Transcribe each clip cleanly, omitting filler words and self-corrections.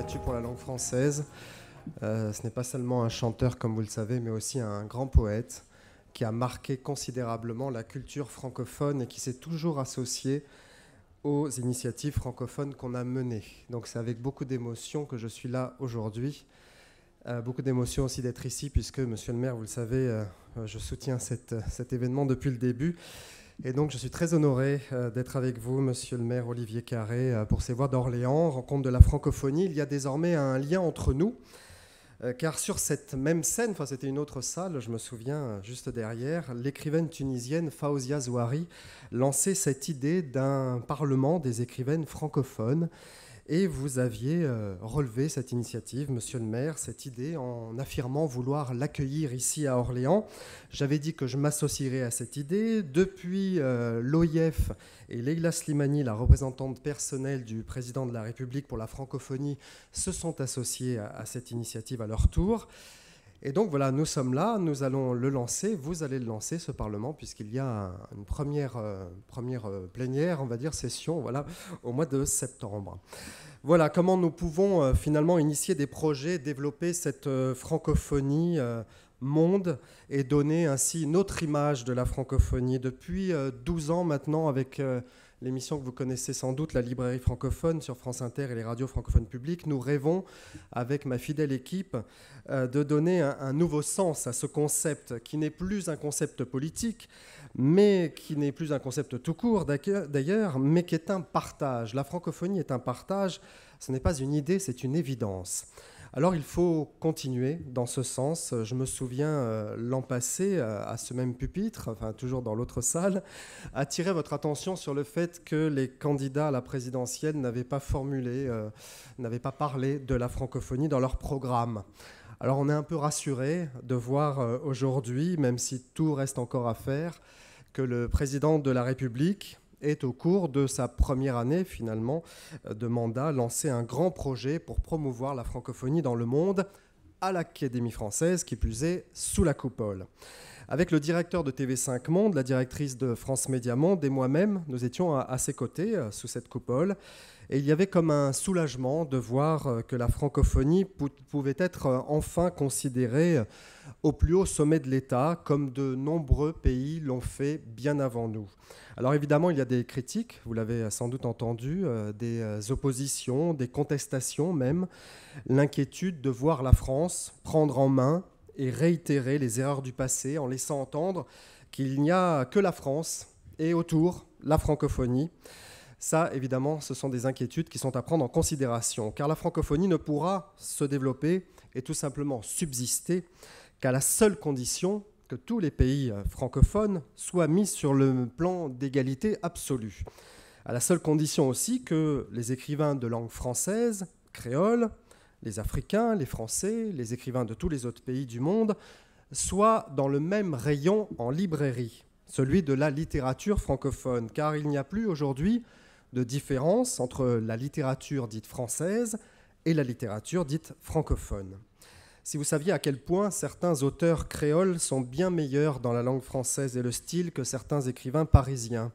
Vertus pour la langue française. Ce n'est pas seulement un chanteur, comme vous le savez, mais aussi un grand poète qui a marqué considérablement la culture francophone et qui s'est toujours associé aux initiatives francophones qu'on a menées. Donc c'est avec beaucoup d'émotion que je suis là aujourd'hui. Beaucoup d'émotion aussi d'être ici, puisque, monsieur le maire, vous le savez, je soutiens cet événement depuis le début. Et donc je suis très honoré d'être avec vous, monsieur le maire Olivier Carré, pour ces Voix d'Orléans, rencontre de la francophonie. Il y a désormais un lien entre nous, car sur cette même scène, enfin c'était une autre salle, je me souviens, juste derrière, l'écrivaine tunisienne Fawzia Zouari lançait cette idée d'un parlement des écrivaines francophones. Et vous aviez relevé cette initiative, monsieur le maire, cette idée en affirmant vouloir l'accueillir ici à Orléans. J'avais dit que je m'associerais à cette idée. Depuis, l'OIF et Leila Slimani, la représentante personnelle du président de la République pour la francophonie, se sont associés à cette initiative à leur tour. Et donc voilà, nous sommes là, nous allons le lancer, vous allez le lancer, ce Parlement, puisqu'il y a une première plénière, on va dire, session, voilà, au mois de septembre. Voilà comment nous pouvons finalement initier des projets, développer cette francophonie monde et donner ainsi une autre image de la francophonie. Depuis 12 ans maintenant, avec l'émission que vous connaissez sans doute, la librairie francophone sur France Inter et les radios francophones publiques, nous rêvons, avec ma fidèle équipe, de donner un nouveau sens à ce concept qui n'est plus un concept politique, mais qui n'est plus un concept tout court d'ailleurs, mais qui est un partage. La francophonie est un partage, ce n'est pas une idée, c'est une évidence. Alors il faut continuer dans ce sens. Je me souviens l'an passé, à ce même pupitre, enfin toujours dans l'autre salle, attirer votre attention sur le fait que les candidats à la présidentielle n'avaient pas parlé de la francophonie dans leur programme. Alors on est un peu rassuré de voir aujourd'hui, même si tout reste encore à faire, que le président de la République est au cours de sa première année finalement de mandat lancé un grand projet pour promouvoir la francophonie dans le monde à l'Académie française, qui plus est sous la coupole. Avec le directeur de TV5 Monde, la directrice de France Média Monde et moi-même, nous étions à ses côtés sous cette coupole. Et il y avait comme un soulagement de voir que la francophonie pouvait être enfin considérée au plus haut sommet de l'État, comme de nombreux pays l'ont fait bien avant nous. Alors évidemment, il y a des critiques, vous l'avez sans doute entendu, des oppositions, des contestations même, l'inquiétude de voir la France prendre en main et réitérer les erreurs du passé en laissant entendre qu'il n'y a que la France et autour la francophonie. Ça, évidemment, ce sont des inquiétudes qui sont à prendre en considération, car la francophonie ne pourra se développer et tout simplement subsister qu'à la seule condition que tous les pays francophones soient mis sur le plan d'égalité absolue. À la seule condition aussi que les écrivains de langue française, créole, les Africains, les Français, les écrivains de tous les autres pays du monde soient dans le même rayon en librairie, celui de la littérature francophone, car il n'y a plus aujourd'hui de différence entre la littérature dite française et la littérature dite francophone. Si vous saviez à quel point certains auteurs créoles sont bien meilleurs dans la langue française et le style que certains écrivains parisiens,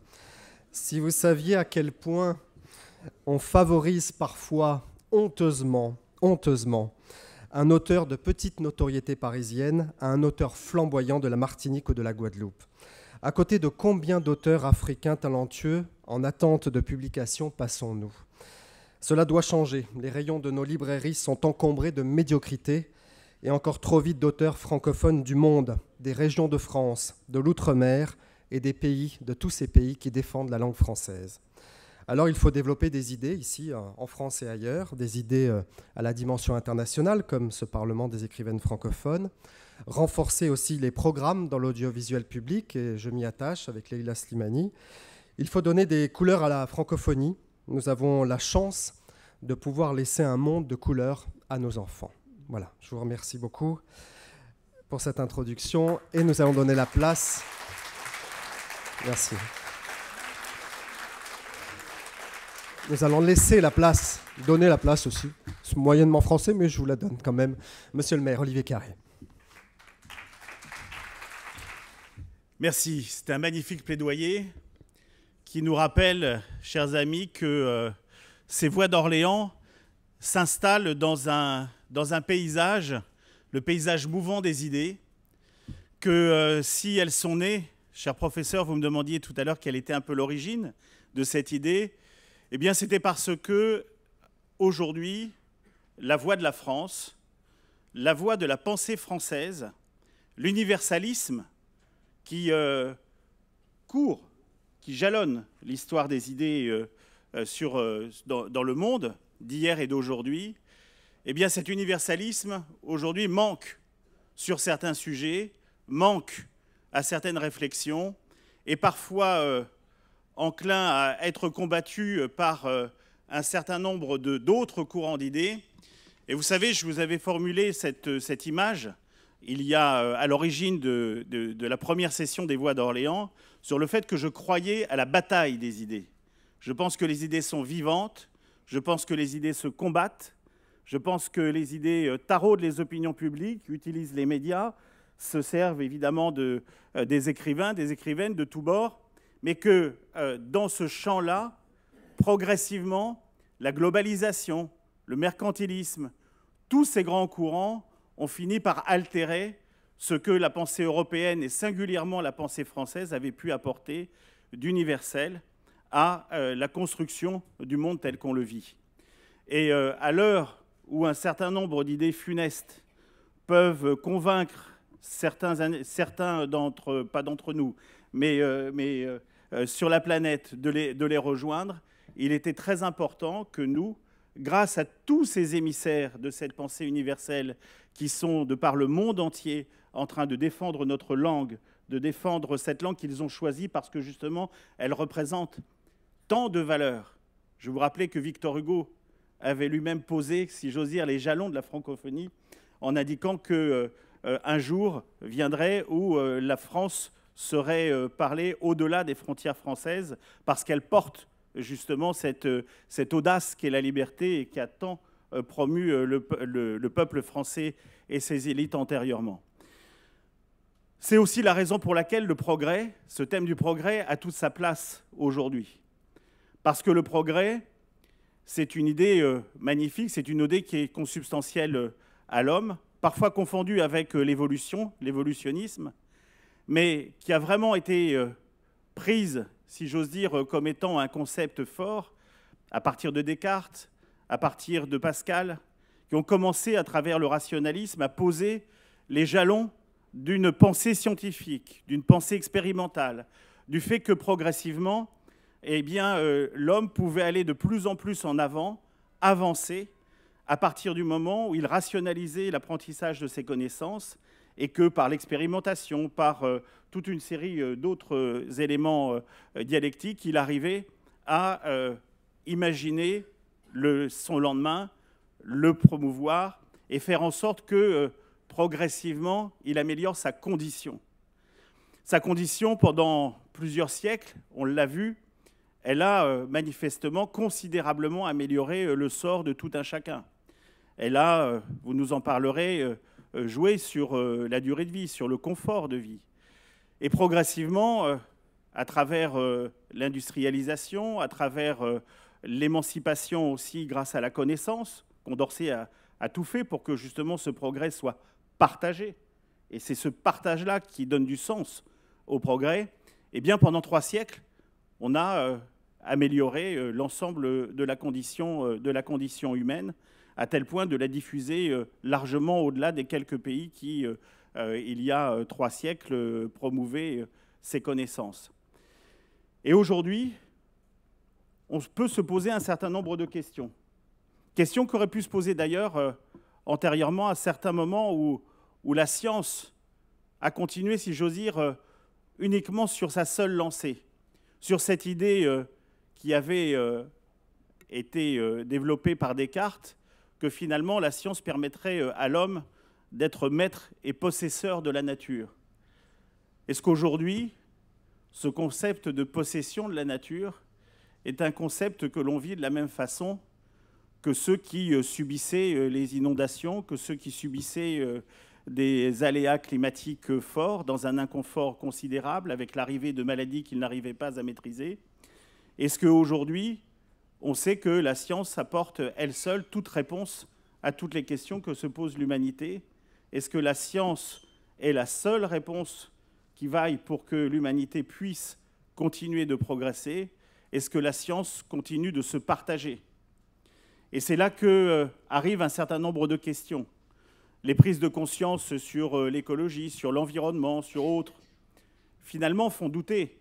si vous saviez à quel point on favorise parfois honteusement, un auteur de petite notoriété parisienne à un auteur flamboyant de la Martinique ou de la Guadeloupe. À côté de combien d'auteurs africains talentueux en attente de publication passons-nous ? Cela doit changer. Les rayons de nos librairies sont encombrés de médiocrité et encore trop vite d'auteurs francophones du monde, des régions de France, de l'outre-mer et des pays, de tous ces pays qui défendent la langue française. Alors il faut développer des idées ici, en France et ailleurs, des idées à la dimension internationale, comme ce Parlement des écrivaines francophones, renforcer aussi les programmes dans l'audiovisuel public, et je m'y attache avec Leila Slimani. Il faut donner des couleurs à la francophonie. Nous avons la chance de pouvoir laisser un monde de couleurs à nos enfants. Voilà, je vous remercie beaucoup pour cette introduction, et nous allons donner la place. Merci. Nous allons laisser la place, donner la place aussi. C'est moyennement français, mais je vous la donne quand même. Monsieur le maire, Olivier Carré. Merci. C'est un magnifique plaidoyer qui nous rappelle, chers amis, que ces Voix d'Orléans, s'installe dans un paysage, le paysage mouvant des idées, que si elles sont nées, cher professeur, vous me demandiez tout à l'heure quelle était un peu l'origine de cette idée, eh bien c'était parce que aujourd'hui, la voix de la France, la voix de la pensée française, l'universalisme qui court, qui jalonne l'histoire des idées dans le monde d'hier et d'aujourd'hui, eh bien cet universalisme aujourd'hui manque sur certains sujets, manque à certaines réflexions, et parfois enclin à être combattu par un certain nombre d'autres courants d'idées. Et vous savez, je vous avais formulé cette image il y a à l'origine de la première session des Voix d'Orléans sur le fait que je croyais à la bataille des idées. Je pense que les idées sont vivantes, je pense que les idées se combattent, je pense que les idées taraudent les opinions publiques, utilisent les médias, se servent évidemment des écrivains, des écrivaines de tous bords, mais que dans ce champ-là, progressivement, la globalisation, le mercantilisme, tous ces grands courants ont fini par altérer ce que la pensée européenne et singulièrement la pensée française avaient pu apporter d'universel à la construction du monde tel qu'on le vit. Et à l'heure où un certain nombre d'idées funestes peuvent convaincre certains d'entre, pas d'entre nous, mais sur la planète de les rejoindre, il était très important que nous, grâce à tous ces émissaires de cette pensée universelle qui sont, de par le monde entier, en train de défendre notre langue, de défendre cette langue qu'ils ont choisie parce que justement, elle représente tant de valeurs. Je vous rappelais que Victor Hugo avait lui-même posé, si j'ose dire, les jalons de la francophonie en indiquant qu'un jour viendrait où la France serait parlée au-delà des frontières françaises parce qu'elle porte justement cette audace qu'est la liberté et qui a tant promu le peuple français et ses élites antérieurement. C'est aussi la raison pour laquelle le progrès, ce thème du progrès, a toute sa place aujourd'hui. Parce que le progrès, c'est une idée magnifique, c'est une idée qui est consubstantielle à l'homme, parfois confondue avec l'évolution, l'évolutionnisme, mais qui a vraiment été prise, si j'ose dire, comme étant un concept fort, à partir de Descartes, à partir de Pascal, qui ont commencé, à travers le rationalisme, à poser les jalons d'une pensée scientifique, d'une pensée expérimentale, du fait que progressivement, eh bien, l'homme pouvait aller de plus en plus en avant, avancer, à partir du moment où il rationalisait l'apprentissage de ses connaissances et que par l'expérimentation, par toute une série d'autres éléments dialectiques, il arrivait à imaginer son lendemain, le promouvoir et faire en sorte que progressivement, il améliore sa condition. Sa condition, pendant plusieurs siècles, on l'a vu, elle a manifestement considérablement amélioré le sort de tout un chacun. Elle a, vous nous en parlerez, joué sur la durée de vie, sur le confort de vie. Et progressivement, à travers l'industrialisation, à travers l'émancipation aussi grâce à la connaissance, Condorcet a tout fait pour que justement ce progrès soit partagé. Et c'est ce partage-là qui donne du sens au progrès. Et bien pendant 3 siècles, on a amélioré l'ensemble de la condition humaine, à tel point de la diffuser largement au-delà des quelques pays qui, il y a 3 siècles, promouvaient ces connaissances. Et aujourd'hui, on peut se poser un certain nombre de questions. Questions qu'aurait pu se poser d'ailleurs antérieurement à certains moments où la science a continué, si j'ose dire, uniquement sur sa seule lancée, sur cette idée qui avait été développée par Descartes, que finalement la science permettrait à l'homme d'être maître et possesseur de la nature. Est-ce qu'aujourd'hui, ce concept de possession de la nature est un concept que l'on vit de la même façon que ceux qui subissaient les inondations, que ceux qui subissaient des aléas climatiques forts, dans un inconfort considérable, avec l'arrivée de maladies qu'ils n'arrivaient pas à maîtriser? Est-ce qu'aujourd'hui, on sait que la science apporte elle seule toute réponse à toutes les questions que se pose l'humanité. Est-ce que la science est la seule réponse qui vaille pour que l'humanité puisse continuer de progresser? Est-ce que la science continue de se partager? Et c'est là qu'arrivent un certain nombre de questions. Les prises de conscience sur l'écologie, sur l'environnement, sur autres, finalement font douter,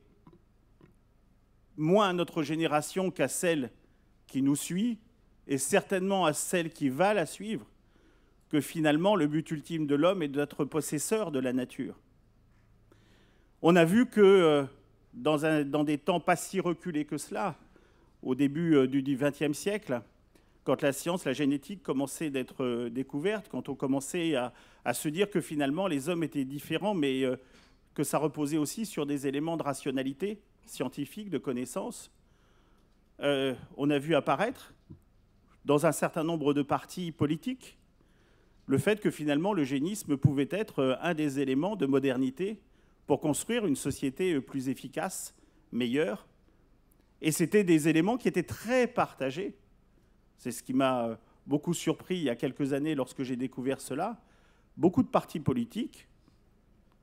moins à notre génération qu'à celle qui nous suit, et certainement à celle qui va la suivre, que finalement le but ultime de l'homme est d'être possesseur de la nature. On a vu que dans des temps pas si reculés que cela, au début du XXe siècle, quand la science, la génétique commençait d'être découverte, quand on commençait à se dire que finalement les hommes étaient différents, mais que ça reposait aussi sur des éléments de rationalité scientifique, de connaissance, on a vu apparaître dans un certain nombre de partis politiques le fait que finalement l'eugénisme pouvait être un des éléments de modernité pour construire une société plus efficace, meilleure. Et c'était des éléments qui étaient très partagés. C'est ce qui m'a beaucoup surpris il y a quelques années lorsque j'ai découvert cela. Beaucoup de partis politiques,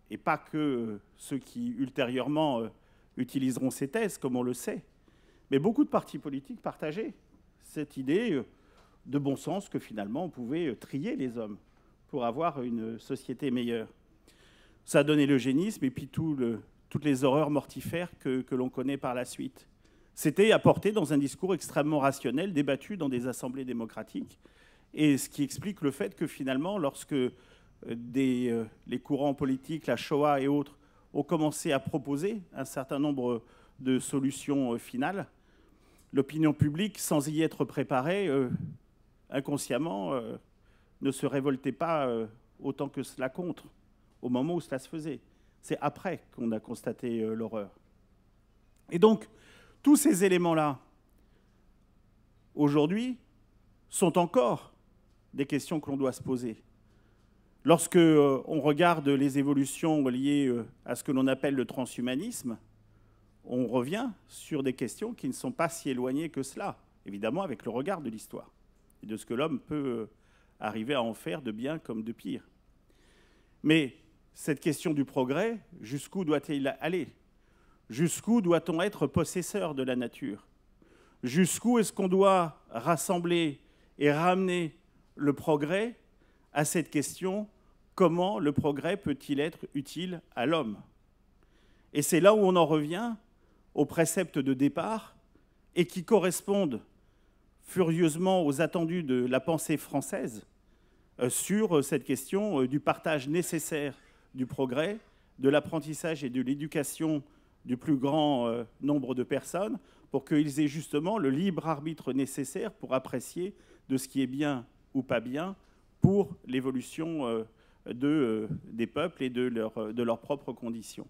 et pas que ceux qui ultérieurement utiliseront ces thèses, comme on le sait, mais beaucoup de partis politiques partageaient cette idée de bon sens que finalement on pouvait trier les hommes pour avoir une société meilleure. Ça a donné l'eugénisme et puis toutes les horreurs mortifères que l'on connaît par la suite. C'était apporté dans un discours extrêmement rationnel, débattu dans des assemblées démocratiques, et ce qui explique le fait que finalement, lorsque les courants politiques, la Shoah et autres, ont commencé à proposer un certain nombre de solutions finales, l'opinion publique, sans y être préparée, inconsciemment, ne se révoltait pas autant que cela contre, au moment où cela se faisait. C'est après qu'on a constaté l'horreur. Et donc, tous ces éléments-là, aujourd'hui, sont encore des questions que l'on doit se poser. Lorsque on regarde les évolutions liées à ce que l'on appelle le transhumanisme, on revient sur des questions qui ne sont pas si éloignées que cela, évidemment avec le regard de l'histoire et de ce que l'homme peut arriver à en faire de bien comme de pire. Mais cette question du progrès, jusqu'où doit-il aller? Jusqu'où doit-on être possesseur de la nature? Jusqu'où est-ce qu'on doit rassembler et ramener le progrès à cette question, comment le progrès peut-il être utile à l'homme? Et c'est là où on en revient aux préceptes de départ et qui correspondent furieusement aux attendus de la pensée française sur cette question du partage nécessaire du progrès, de l'apprentissage et de l'éducation du plus grand nombre de personnes pour qu'ils aient justement le libre arbitre nécessaire pour apprécier de ce qui est bien ou pas bien pour l'évolution des peuples et de leurs propres conditions.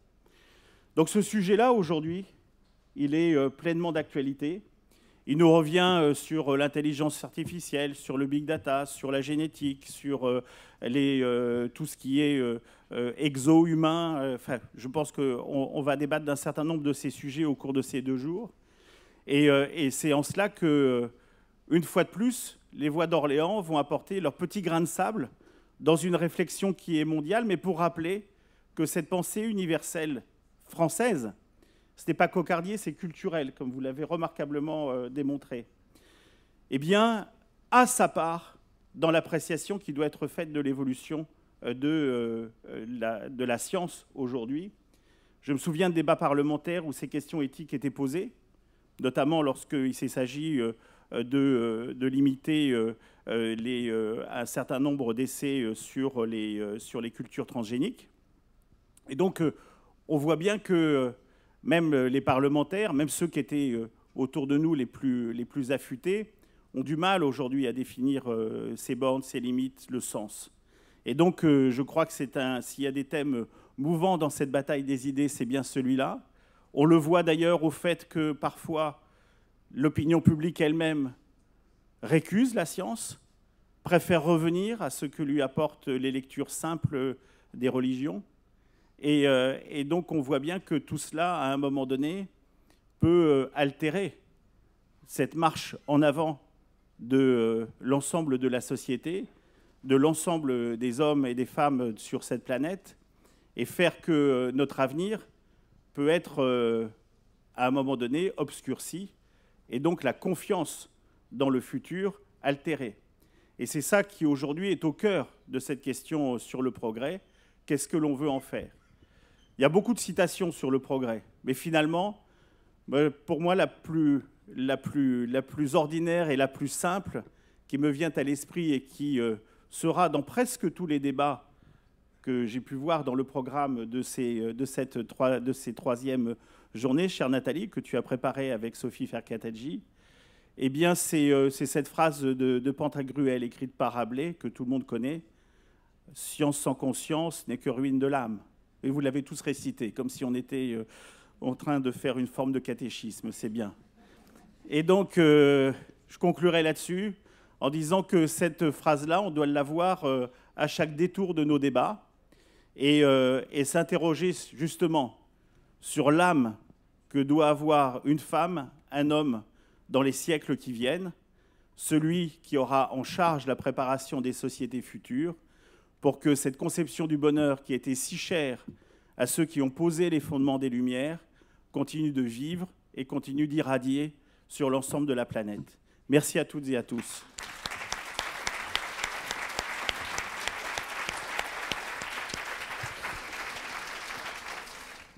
Donc ce sujet-là, aujourd'hui, il est pleinement d'actualité. Il nous revient sur l'intelligence artificielle, sur le big data, sur la génétique, sur tout ce qui est exo-humain. Enfin, je pense qu'on va débattre d'un certain nombre de ces sujets au cours de ces 2 jours. Et c'est en cela que, une fois de plus, les Voix d'Orléans vont apporter leur petit grain de sable dans une réflexion qui est mondiale, mais pour rappeler que cette pensée universelle française, ce n'est pas cocardier, c'est culturel, comme vous l'avez remarquablement démontré, eh bien, a sa part dans l'appréciation qui doit être faite de l'évolution de la science aujourd'hui. Je me souviens de débats parlementaires où ces questions éthiques étaient posées, notamment lorsqu'il s'agit de limiter un certain nombre d'essais sur les cultures transgéniques. Et donc, on voit bien que même les parlementaires, même ceux qui étaient autour de nous les plus affûtés, ont du mal aujourd'hui à définir ces bornes, ces limites, le sens. Et donc, je crois que s'il y a des thèmes mouvants dans cette bataille des idées, c'est bien celui-là. On le voit d'ailleurs au fait que parfois, l'opinion publique elle-même récuse la science, préfère revenir à ce que lui apportent les lectures simples des religions. Et donc, on voit bien que tout cela, à un moment donné, peut altérer cette marche en avant de l'ensemble de la société, de l'ensemble des hommes et des femmes sur cette planète, et faire que notre avenir peut être, à un moment donné, obscurci, et donc la confiance dans le futur altérée. Et c'est ça qui, aujourd'hui, est au cœur de cette question sur le progrès. Qu'est-ce que l'on veut en faire? Il y a beaucoup de citations sur le progrès, mais finalement, pour moi, la plus ordinaire et la plus simple qui me vient à l'esprit et qui sera dans presque tous les débats que j'ai pu voir dans le programme de ces troisièmes journées, chère Nathalie, que tu as préparé avec Sophie Ferkatadji, eh bien, c'est cette phrase de Pantagruel écrite par Rabelais, que tout le monde connaît. « Science sans conscience n'est que ruine de l'âme ». Et vous l'avez tous récité, comme si on était en train de faire une forme de catéchisme, c'est bien. Et donc, je conclurai là-dessus en disant que cette phrase-là, on doit l'avoir à chaque détour de nos débats et s'interroger justement sur l'âme que doit avoir une femme, un homme dans les siècles qui viennent, celui qui aura en charge la préparation des sociétés futures, pour que cette conception du bonheur qui a été si chère à ceux qui ont posé les fondements des Lumières continue de vivre et continue d'irradier sur l'ensemble de la planète. Merci à toutes et à tous.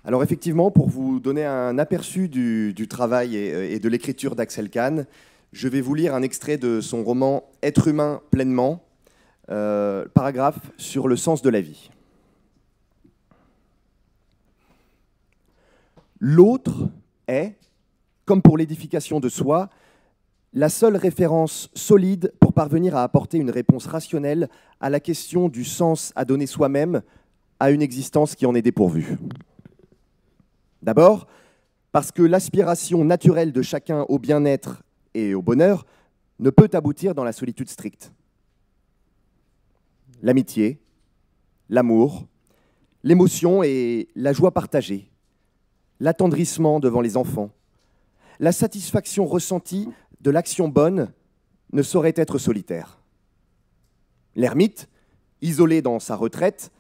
Alors effectivement, pour vous donner un aperçu du travail et de l'écriture d'Axel Kahn, je vais vous lire un extrait de son roman « Être humain pleinement », paragraphe sur le sens de la vie. L'autre est, comme pour l'édification de soi, la seule référence solide pour parvenir à apporter une réponse rationnelle à la question du sens à donner soi-même à une existence qui en est dépourvue. D'abord, parce que l'aspiration naturelle de chacun au bien-être et au bonheur ne peut aboutir dans la solitude stricte. L'amitié, l'amour, l'émotion et la joie partagée, l'attendrissement devant les enfants, la satisfaction ressentie de l'action bonne ne saurait être solitaire. L'ermite, isolé dans sa retraite,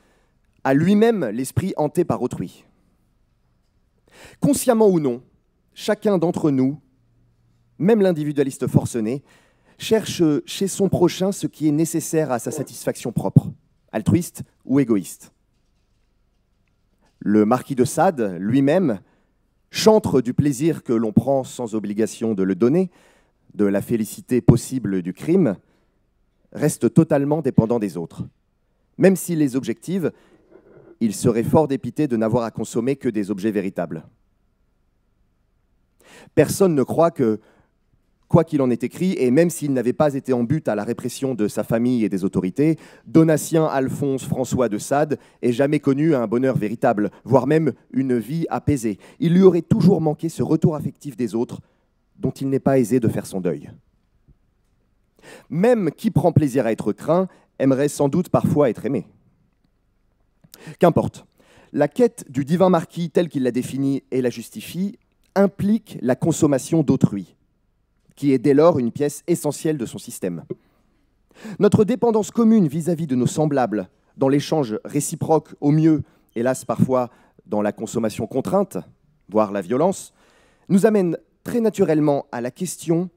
a lui-même l'esprit hanté par autrui. Consciemment ou non, chacun d'entre nous, même l'individualiste forcené, cherche chez son prochain ce qui est nécessaire à sa satisfaction propre, altruiste ou égoïste. Le marquis de Sade, lui-même, chantre du plaisir que l'on prend sans obligation de le donner, de la félicité possible du crime, reste totalement dépendant des autres. Même s'il les objective, il serait fort dépité de n'avoir à consommer que des objets véritables. Personne ne croit que, quoi qu'il en ait écrit, et même s'il n'avait pas été en but à la répression de sa famille et des autorités, Donatien Alphonse François de Sade ait jamais connu un bonheur véritable, voire même une vie apaisée. Il lui aurait toujours manqué ce retour affectif des autres, dont il n'est pas aisé de faire son deuil. Même qui prend plaisir à être craint aimerait sans doute parfois être aimé. Qu'importe, la quête du divin marquis telle qu'il la définit et la justifie implique la consommation d'autrui, qui est dès lors une pièce essentielle de son système. Notre dépendance commune vis-à-vis de nos semblables, dans l'échange réciproque au mieux, hélas parfois dans la consommation contrainte, voire la violence, nous amène très naturellement à la question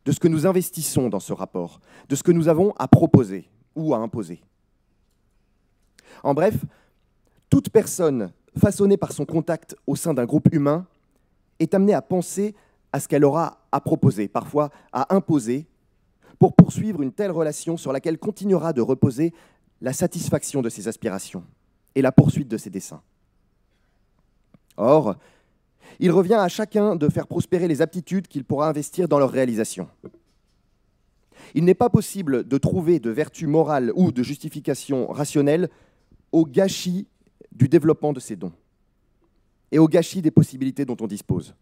de ce que nous investissons dans ce rapport, de ce que nous avons à proposer ou à imposer. En bref, toute personne façonnée par son contact au sein d'un groupe humain est amenée à penser à ce qu'elle aura à proposer, parfois à imposer, pour poursuivre une telle relation sur laquelle continuera de reposer la satisfaction de ses aspirations et la poursuite de ses desseins. Or, il revient à chacun de faire prospérer les aptitudes qu'il pourra investir dans leur réalisation. Il n'est pas possible de trouver de vertu morale ou de justification rationnelle au gâchis du développement de ces dons et au gâchis des possibilités dont on dispose.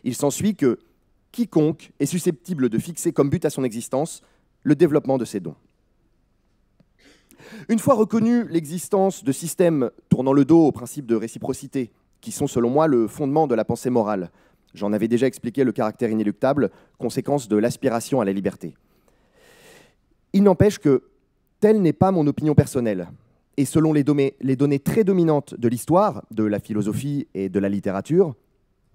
Il s'ensuit que quiconque est susceptible de fixer comme but à son existence le développement de ses dons. Une fois reconnue l'existence de systèmes tournant le dos aux principes de réciprocité, qui sont selon moi le fondement de la pensée morale, J'en avais déjà expliqué le caractère inéluctable, conséquence de l'aspiration à la liberté. Il n'empêche que telle n'est pas mon opinion personnelle. Et selon les données très dominantes de l'histoire, de la philosophie et de la littérature,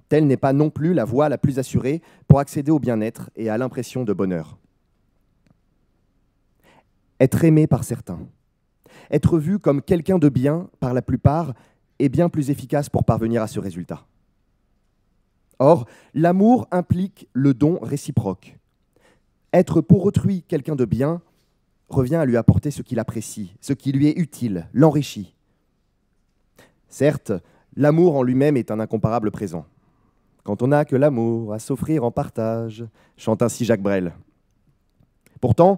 telle n'est pas non plus la voie la plus assurée pour accéder au bien-être et à l'impression de bonheur. Être aimé par certains, être vu comme quelqu'un de bien par la plupart est bien plus efficace pour parvenir à ce résultat. Or, l'amour implique le don réciproque. Être pour autrui quelqu'un de bien revient à lui apporter ce qu'il apprécie, ce qui lui est utile, l'enrichit. Certes, l'amour en lui-même est un incomparable présent. Quand on n'a que l'amour à s'offrir en partage, chante ainsi Jacques Brel. Pourtant,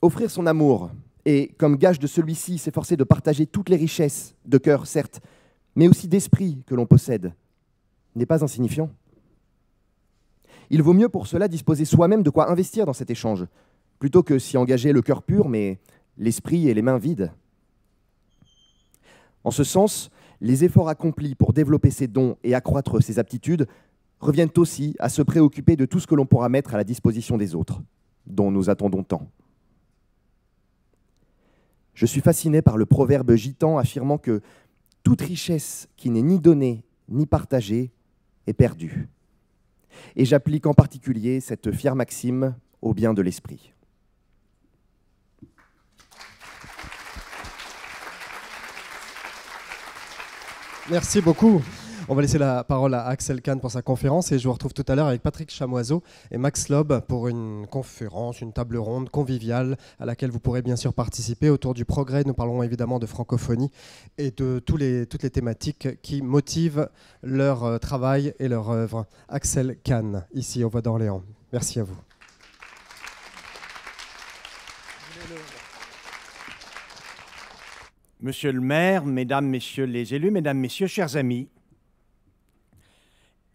offrir son amour et, comme gage de celui-ci, s'efforcer de partager toutes les richesses, de cœur certes, mais aussi d'esprit que l'on possède, n'est pas insignifiant. Il vaut mieux pour cela disposer soi-même de quoi investir dans cet échange, plutôt que s'y engager le cœur pur, mais l'esprit et les mains vides. En ce sens, les efforts accomplis pour développer ses dons et accroître ses aptitudes reviennent aussi à se préoccuper de tout ce que l'on pourra mettre à la disposition des autres, dont nous attendons tant. Je suis fasciné par le proverbe gitan affirmant que toute richesse qui n'est ni donnée ni partagée est perdue. Et j'applique en particulier cette fière maxime au bien de l'esprit. Merci beaucoup. On va laisser la parole à Axel Kahn pour sa conférence et je vous retrouve tout à l'heure avec Patrick Chamoiseau et Max Lob pour une conférence, une table ronde conviviale à laquelle vous pourrez bien sûr participer. Autour du progrès, nous parlerons évidemment de francophonie et de toutes les thématiques qui motivent leur travail et leur œuvre. Axel Kahn, ici au Voix d'Orléans. Merci à vous. Monsieur le maire, mesdames, messieurs les élus, mesdames, messieurs, chers amis,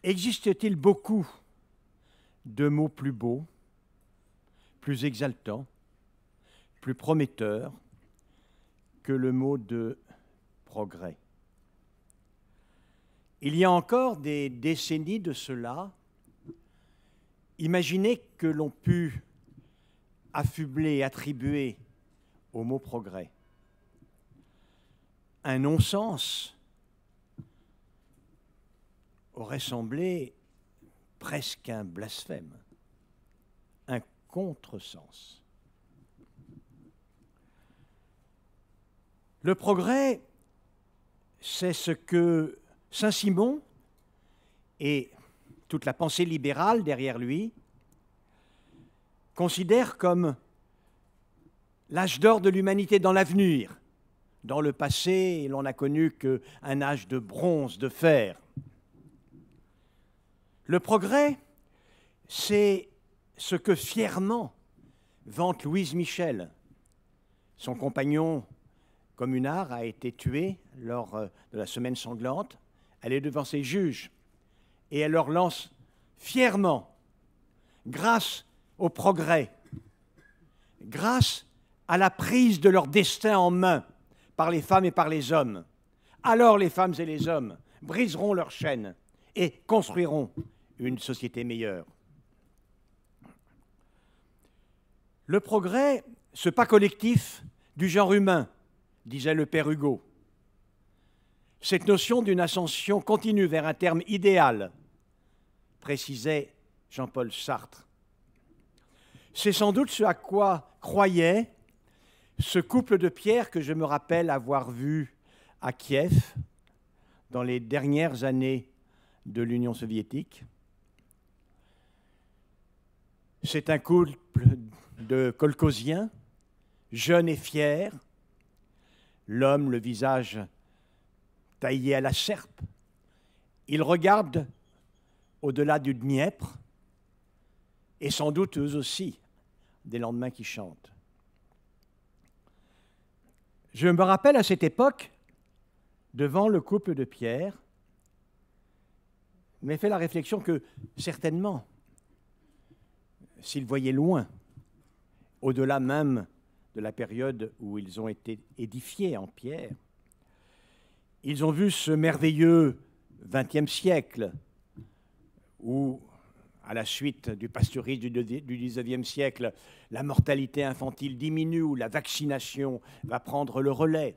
existe-t-il beaucoup de mots plus beaux, plus exaltants, plus prometteurs que le mot de progrès? Il y a encore des décennies de cela, imaginez que l'on pût affubler et attribuer au mot progrès un non-sens aurait semblé presque un blasphème, un contresens. Le progrès, c'est ce que Saint-Simon et toute la pensée libérale derrière lui considèrent comme l'âge d'or de l'humanité dans l'avenir. Dans le passé, l'on n'a connu qu'un âge de bronze, de fer. Le progrès, c'est ce que fièrement vante Louise Michel. Son compagnon communard a été tué lors de la semaine sanglante. Elle est devant ses juges et elle leur lance fièrement, grâce au progrès, grâce à la prise de leur destin en main, par les femmes et par les hommes. Alors les femmes et les hommes briseront leurs chaînes et construiront une société meilleure. Le progrès, ce pas collectif du genre humain, disait le père Hugo. Cette notion d'une ascension continue vers un terme idéal, précisait Jean-Paul Sartre. C'est sans doute ce à quoi croyait ce couple de pierres que je me rappelle avoir vu à Kiev dans les dernières années de l'Union soviétique. C'est un couple de kolkhosiens, jeunes et fiers, l'homme le visage taillé à la serpe. Ils regardent au-delà du Dniepr et sans doute eux aussi des lendemains qui chantent. Je me rappelle à cette époque, devant le couple de pierres, m'ai fait la réflexion que certainement, s'ils voyaient loin, au-delà même de la période où ils ont été édifiés en pierre, ils ont vu ce merveilleux XXe siècle où, à la suite du pasteurisme du XIXe siècle, la mortalité infantile diminue, où la vaccination va prendre le relais,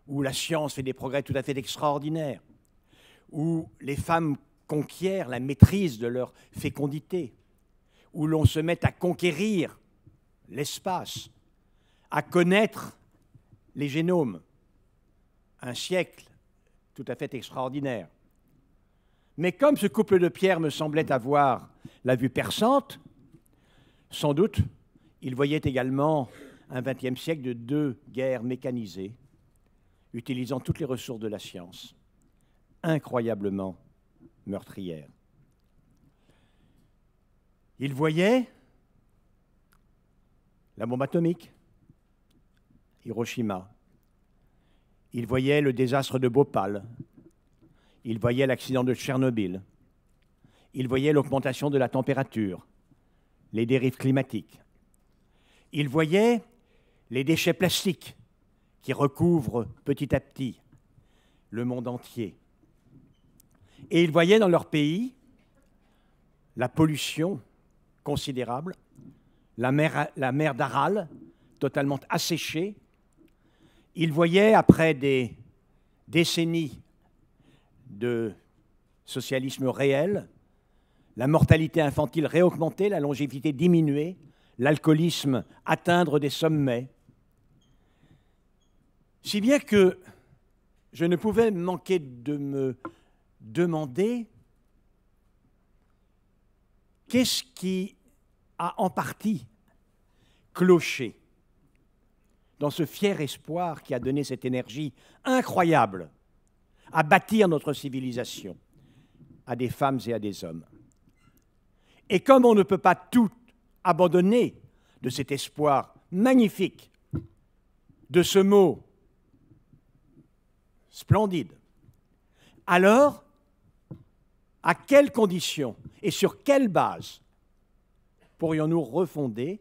où la science fait des progrès tout à fait extraordinaires, où les femmes conquièrent la maîtrise de leur fécondité, où l'on se met à conquérir l'espace, à connaître les génomes. Un siècle tout à fait extraordinaire. Mais comme ce couple de pierres me semblait avoir la vue perçante, sans doute, il voyait également un XXe siècle de 2 guerres mécanisées, utilisant toutes les ressources de la science, incroyablement meurtrières. Il voyait la bombe atomique, Hiroshima. Il voyait le désastre de Bhopal. Il voyait l'accident de Tchernobyl. Il voyait l'augmentation de la température, les dérives climatiques. Il voyait les déchets plastiques qui recouvrent petit à petit le monde entier. Et il voyait dans leur pays la pollution considérable, la mer d'Aral totalement asséchée. Il voyait, après des décennies de socialisme réel, la mortalité infantile réaugmenter, la longévité diminuer, l'alcoolisme atteindre des sommets. Si bien que je ne pouvais manquer de me demander qu'est-ce qui a en partie cloché dans ce fier espoir qui a donné cette énergie incroyable à bâtir notre civilisation, à des femmes et à des hommes. Et comme on ne peut pas tout abandonner de cet espoir magnifique, de ce mot splendide, alors, à quelles conditions et sur quelle base pourrions-nous refonder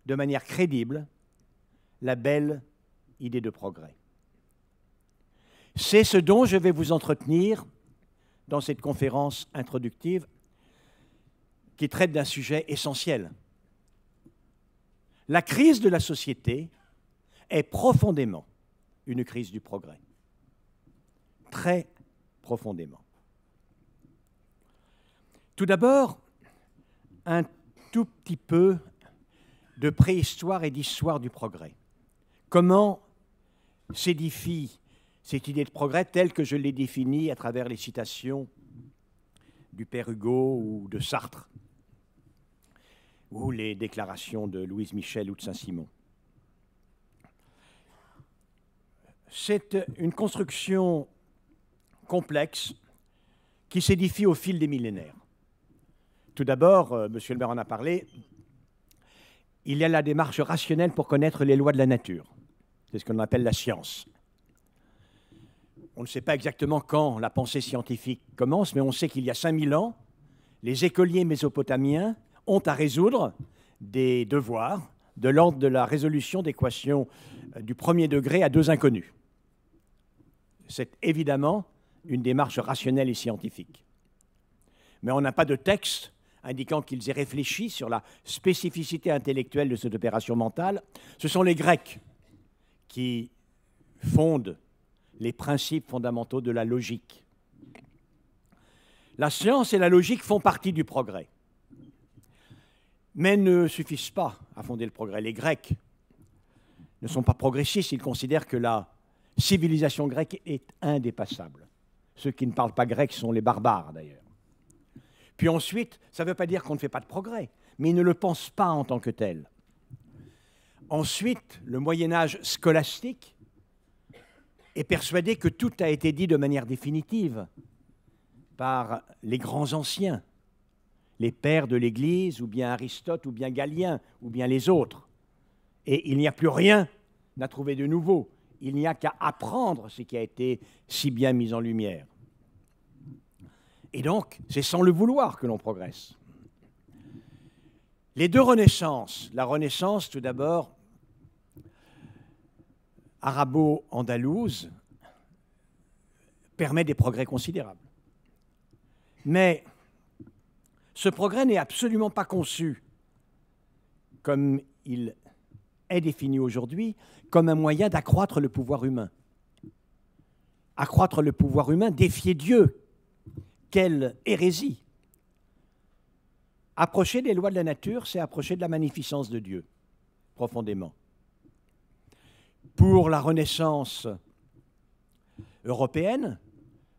de manière crédible la belle idée de progrès? C'est ce dont je vais vous entretenir dans cette conférence introductive qui traite d'un sujet essentiel. La crise de la société est profondément une crise du progrès. Très profondément. Tout d'abord, un tout petit peu de préhistoire et d'histoire du progrès. Comment s'édifie cette idée de progrès telle que je l'ai définie à travers les citations du père Hugo ou de Sartre, ou les déclarations de Louise Michel ou de Saint-Simon. C'est une construction complexe qui s'édifie au fil des millénaires. Tout d'abord, M. le maire en a parlé, il y a la démarche rationnelle pour connaître les lois de la nature. C'est ce qu'on appelle la science. On ne sait pas exactement quand la pensée scientifique commence, mais on sait qu'il y a 5000 ans, les écoliers mésopotamiens ont à résoudre des devoirs de l'ordre de la résolution d'équations du premier degré à 2 inconnus. C'est évidemment une démarche rationnelle et scientifique. Mais on n'a pas de texte indiquant qu'ils aient réfléchi sur la spécificité intellectuelle de cette opération mentale. Ce sont les Grecs qui fondent les principes fondamentaux de la logique. La science et la logique font partie du progrès, mais ne suffisent pas à fonder le progrès. Les Grecs ne sont pas progressistes, ils considèrent que la civilisation grecque est indépassable. Ceux qui ne parlent pas grec sont les barbares, d'ailleurs. Puis ensuite, ça ne veut pas dire qu'on ne fait pas de progrès, mais ils ne le pensent pas en tant que tel. Ensuite, le Moyen-Âge scolastique est persuadé que tout a été dit de manière définitive par les grands anciens, les pères de l'Église, ou bien Aristote, ou bien Galien, ou bien les autres. Et il n'y a plus rien à trouver de nouveau. Il n'y a qu'à apprendre ce qui a été si bien mis en lumière. Et donc, c'est sans le vouloir que l'on progresse. Les 2 renaissances, la Renaissance tout d'abord arabo-andalouse, permet des progrès considérables. Mais Ce progrès n'est absolument pas conçu, comme il est défini aujourd'hui, comme un moyen d'accroître le pouvoir humain. Accroître le pouvoir humain, défier Dieu. Quelle hérésie! Approcher des lois de la nature, c'est approcher de la magnificence de Dieu, profondément. Pour la Renaissance européenne,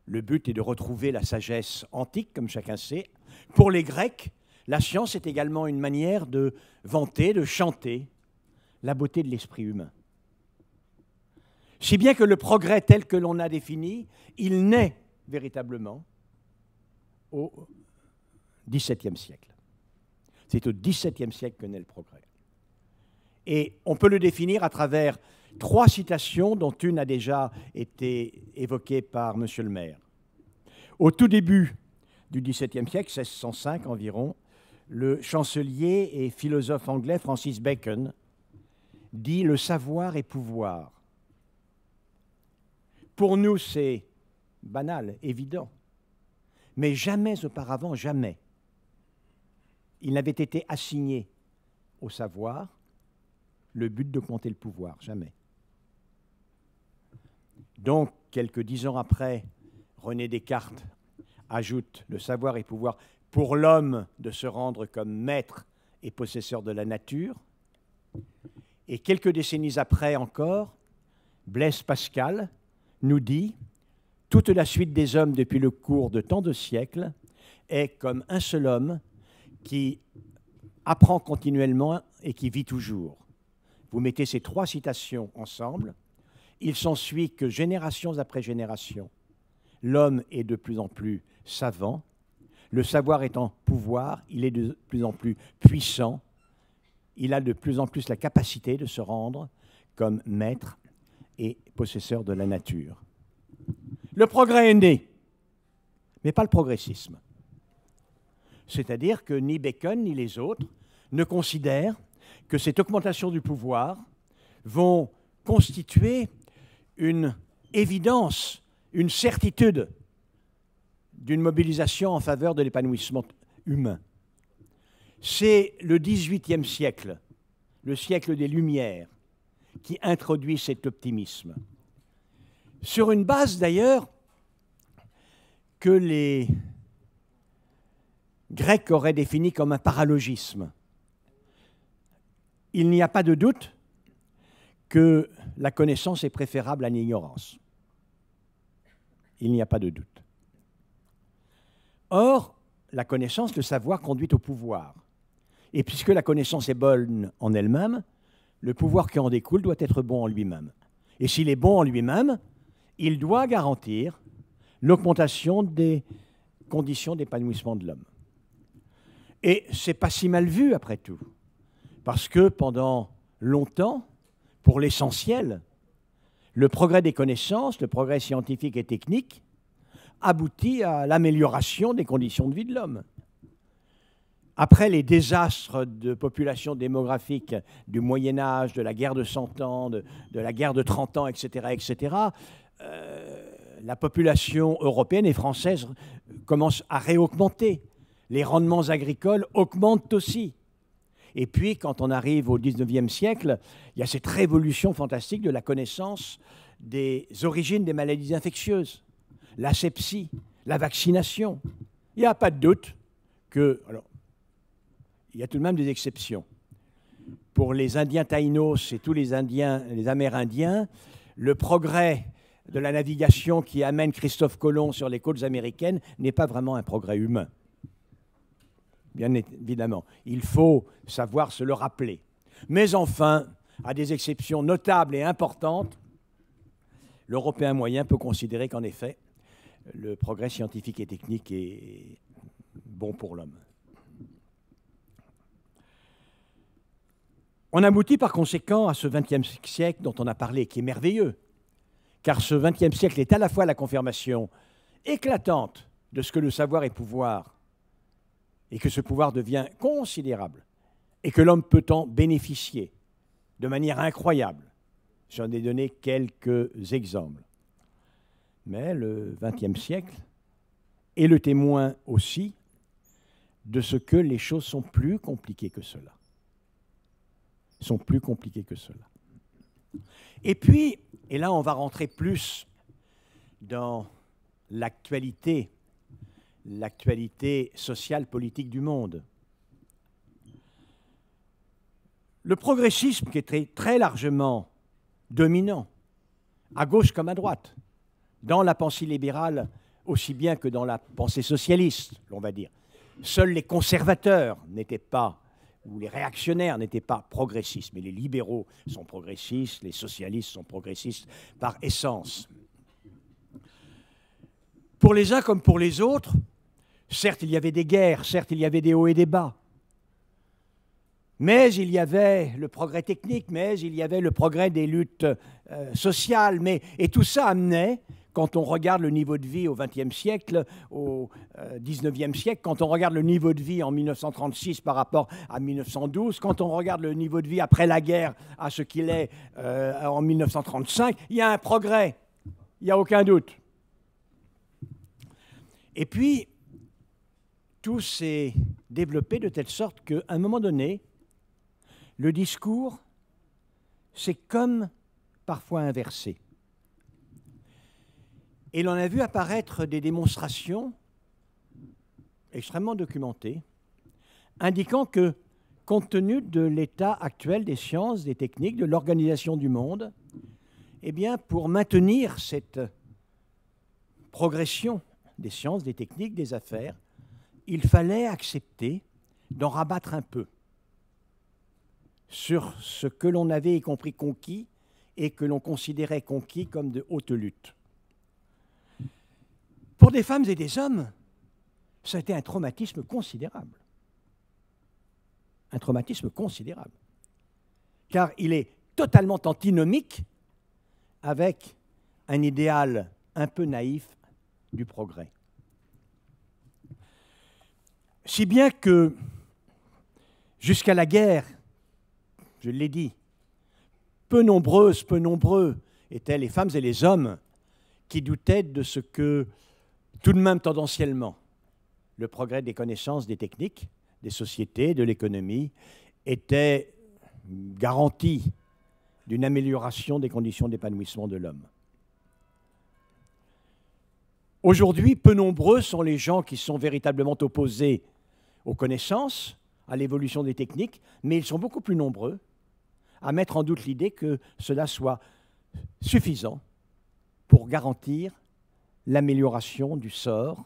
le but est de retrouver la sagesse antique, comme chacun sait. Pour les Grecs, la science est également une manière de vanter, de chanter la beauté de l'esprit humain. Si bien que le progrès tel que l'on a défini, il naît véritablement au XVIIe siècle. C'est au XVIIe siècle que naît le progrès. Et on peut le définir à travers 3 citations, dont une a déjà été évoquée par M. le maire. Au tout début du XVIIe siècle, 1605 environ, le chancelier et philosophe anglais Francis Bacon dit « Le savoir est pouvoir ». Pour nous, c'est banal, évident. Mais jamais auparavant, jamais, il n'avait été assigné au savoir le but d'augmenter le pouvoir, jamais. Donc, quelques 10 ans après, René Descartes ajoute « Le savoir et pouvoir pour l'homme de se rendre comme maître et possesseur de la nature ». Et quelques décennies après encore, Blaise Pascal nous dit « Toute la suite des hommes depuis le cours de tant de siècles est comme un seul homme qui apprend continuellement et qui vit toujours. » Vous mettez ces 3 citations ensemble, il s'ensuit que générations après générations, l'homme est de plus en plus savant, le savoir étant pouvoir, il est de plus en plus puissant, il a de plus en plus la capacité de se rendre comme maître et possesseur de la nature. Le progrès est né, mais pas le progressisme. C'est-à-dire que ni Bacon ni les autres ne considèrent que cette augmentation du pouvoir vont constituer une évidence, une certitude d'une mobilisation en faveur de l'épanouissement humain. C'est le XVIIIe siècle, le siècle des Lumières, qui introduit cet optimisme. Sur une base d'ailleurs que les Grecs auraient définie comme un paralogisme. Il n'y a pas de doute que la connaissance est préférable à l'ignorance. Il n'y a pas de doute. Or, la connaissance, le savoir, conduit au pouvoir. Et puisque la connaissance est bonne en elle-même, le pouvoir qui en découle doit être bon en lui-même. Et s'il est bon en lui-même, il doit garantir l'augmentation des conditions d'épanouissement de l'homme. Et ce n'est pas si mal vu, après tout, parce que pendant longtemps, pour l'essentiel, le progrès des connaissances, le progrès scientifique et technique, aboutit à l'amélioration des conditions de vie de l'homme. Après les désastres de population démographique du Moyen-Âge, de la guerre de 100 ans, de la guerre de 30 ans, etc., la population européenne et française commence à réaugmenter. Les rendements agricoles augmentent aussi. Et puis, quand on arrive au XIXe siècle, il y a cette révolution fantastique de la connaissance des origines des maladies infectieuses, l'asepsie, la vaccination. Il n'y a pas de doute que... Alors, il y a tout de même des exceptions. Pour les Indiens taïnos et tous les Amérindiens, le progrès de la navigation qui amène Christophe Colomb sur les côtes américaines n'est pas vraiment un progrès humain. Bien évidemment, il faut savoir se le rappeler. Mais enfin, à des exceptions notables et importantes, l'Européen moyen peut considérer qu'en effet, le progrès scientifique et technique est bon pour l'homme. On aboutit par conséquent à ce XXe siècle dont on a parlé, qui est merveilleux, car ce XXe siècle est à la fois la confirmation éclatante de ce que le savoir est pouvoir, et que ce pouvoir devient considérable, et que l'homme peut en bénéficier de manière incroyable. J'en ai donné quelques exemples. Mais le XXe siècle est le témoin aussi de ce que les choses sont plus compliquées que cela. Sont plus compliquées que cela. Et puis, et là on va rentrer plus dans l'actualité sociale, politique du monde. Le progressisme qui est très, très largement dominant, à gauche comme à droite, dans la pensée libérale aussi bien que dans la pensée socialiste, on va dire. Seuls les conservateurs n'étaient pas, ou les réactionnaires n'étaient pas progressistes, mais les libéraux sont progressistes, les socialistes sont progressistes par essence. Pour les uns comme pour les autres, certes il y avait des guerres, certes il y avait des hauts et des bas, mais il y avait le progrès technique, mais il y avait le progrès des luttes sociales, et tout ça amenait, quand on regarde le niveau de vie au XXe siècle, au XIXe siècle, quand on regarde le niveau de vie en 1936 par rapport à 1912, quand on regarde le niveau de vie après la guerre à ce qu'il est en 1935, il y a un progrès, il n'y a aucun doute. Et puis, tout s'est développé de telle sorte qu'à un moment donné, le discours s'est comme parfois inversé. Et l'on a vu apparaître des démonstrations extrêmement documentées, indiquant que, compte tenu de l'état actuel des sciences, des techniques, de l'organisation du monde, eh bien, pour maintenir cette progression des sciences, des techniques, des affaires, il fallait accepter d'en rabattre un peu sur ce que l'on avait y compris conquis et que l'on considérait conquis comme de haute lutte. Pour des femmes et des hommes, ça a été un traumatisme considérable. Un traumatisme considérable. Car il est totalement antinomique avec un idéal un peu naïf du progrès. Si bien que, jusqu'à la guerre, je l'ai dit, peu nombreux étaient les femmes et les hommes qui doutaient de ce que, tout de même tendanciellement, le progrès des connaissances, des techniques, des sociétés, de l'économie, était garantie d'une amélioration des conditions d'épanouissement de l'homme. Aujourd'hui, peu nombreux sont les gens qui sont véritablement opposés aux connaissances, à l'évolution des techniques, mais ils sont beaucoup plus nombreux à mettre en doute l'idée que cela soit suffisant pour garantir l'amélioration du sort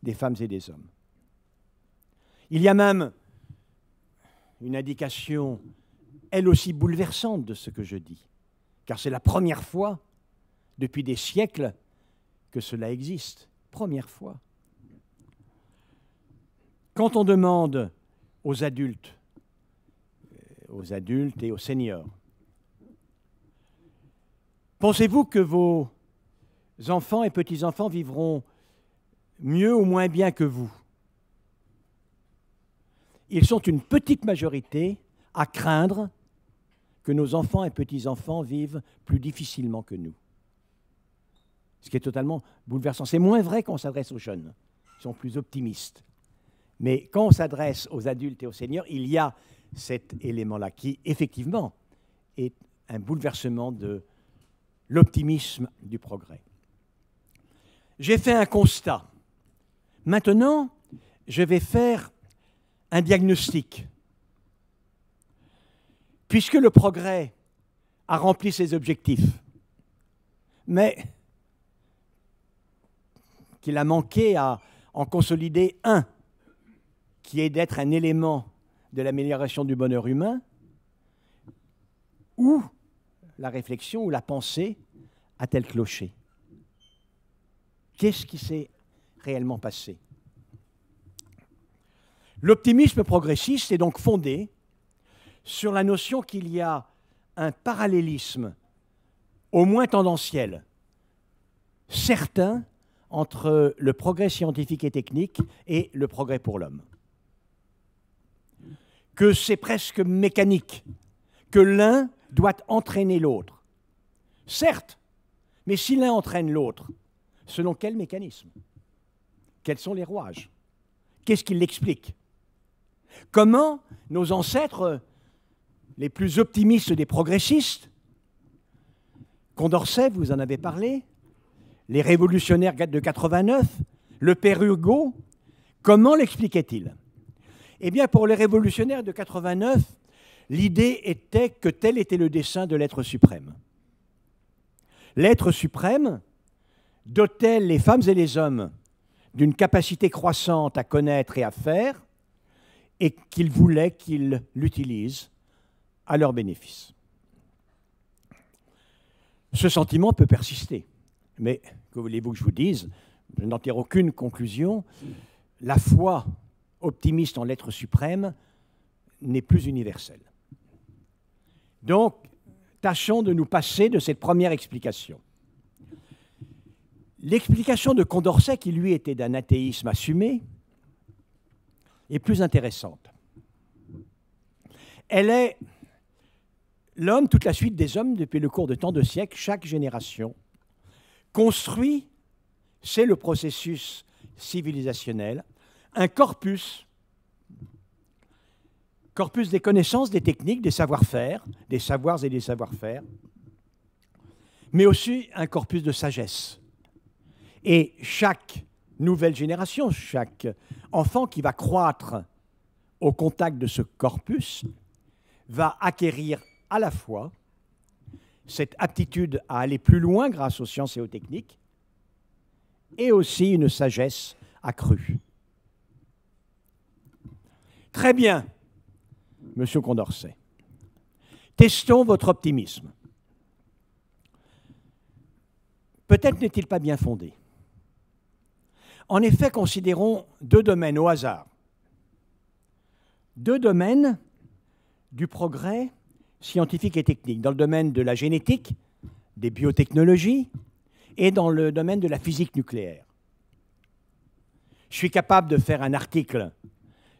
des femmes et des hommes. Il y a même une indication, elle aussi bouleversante, de ce que je dis, car c'est la première fois depuis des siècles que cela existe. Première fois. Quand on demande aux adultes et aux seniors, pensez-vous que vos enfants et petits-enfants vivront mieux ou moins bien que vous? Ils sont une petite majorité à craindre que nos enfants et petits-enfants vivent plus difficilement que nous. Ce qui est totalement bouleversant. C'est moins vrai quand on s'adresse aux jeunes. Ils sont plus optimistes. Mais quand on s'adresse aux adultes et aux seniors, il y a cet élément-là qui, effectivement, est un bouleversement de l'optimisme du progrès. J'ai fait un constat. Maintenant, je vais faire un diagnostic. Puisque le progrès a rempli ses objectifs, mais qu'il a manqué à en consolider un, qui est d'être un élément de l'amélioration du bonheur humain, où la réflexion ou la pensée a-t-elle cloché? Qu'est-ce qui s'est réellement passé? L'optimisme progressiste est donc fondé sur la notion qu'il y a un parallélisme, au moins tendanciel, certain entre le progrès scientifique et technique et le progrès pour l'homme. Que c'est presque mécanique, que l'un doit entraîner l'autre. Certes, mais si l'un entraîne l'autre, selon quel mécanisme? Quels sont les rouages? Qu'est-ce qui l'explique? Comment nos ancêtres, les plus optimistes des progressistes, Condorcet, vous en avez parlé, les révolutionnaires de 89, le père Hugo, comment l'expliquaient-ils? Eh bien, pour les révolutionnaires de 89, l'idée était que tel était le dessein de l'être suprême. L'être suprême dotait les femmes et les hommes d'une capacité croissante à connaître et à faire, et qu'il voulait qu'ils l'utilisent à leur bénéfice. Ce sentiment peut persister, mais que voulez-vous que je vous dise? Je n'en tire aucune conclusion. La foi optimiste en l'être suprême n'est plus universelle. Donc, tâchons de nous passer de cette première explication. L'explication de Condorcet, qui lui était d'un athéisme assumé, est plus intéressante. Elle est l'homme, toute la suite des hommes, depuis le cours de tant de siècles, chaque génération, construit, c'est le processus civilisationnel, un corpus des connaissances, des techniques, des savoir-faire, des savoirs et des savoir-faire, mais aussi un corpus de sagesse. Et chaque nouvelle génération, chaque enfant qui va croître au contact de ce corpus va acquérir à la fois cette aptitude à aller plus loin grâce aux sciences et aux techniques et aussi une sagesse accrue. Très bien, Monsieur Condorcet. Testons votre optimisme. Peut-être n'est-il pas bien fondé. En effet, considérons deux domaines au hasard. Deux domaines du progrès scientifique et technique, dans le domaine de la génétique, des biotechnologies et dans le domaine de la physique nucléaire. Je suis capable de faire un article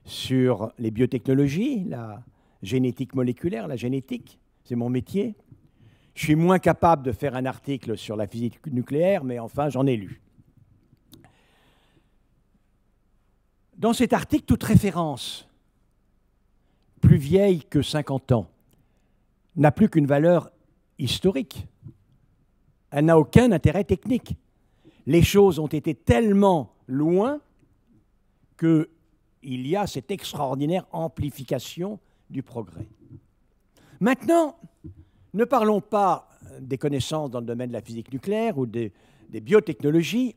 sur les biotechnologies, la génétique moléculaire, la génétique, c'est mon métier. Je suis moins capable de faire un article sur la physique nucléaire, mais enfin, j'en ai lu. Dans cet article, toute référence plus vieille que 50 ans n'a plus qu'une valeur historique. Elle n'a aucun intérêt technique. Les choses ont été tellement loin qu'il y a cette extraordinaire amplification du progrès. Maintenant, ne parlons pas des connaissances dans le domaine de la physique nucléaire ou des biotechnologies,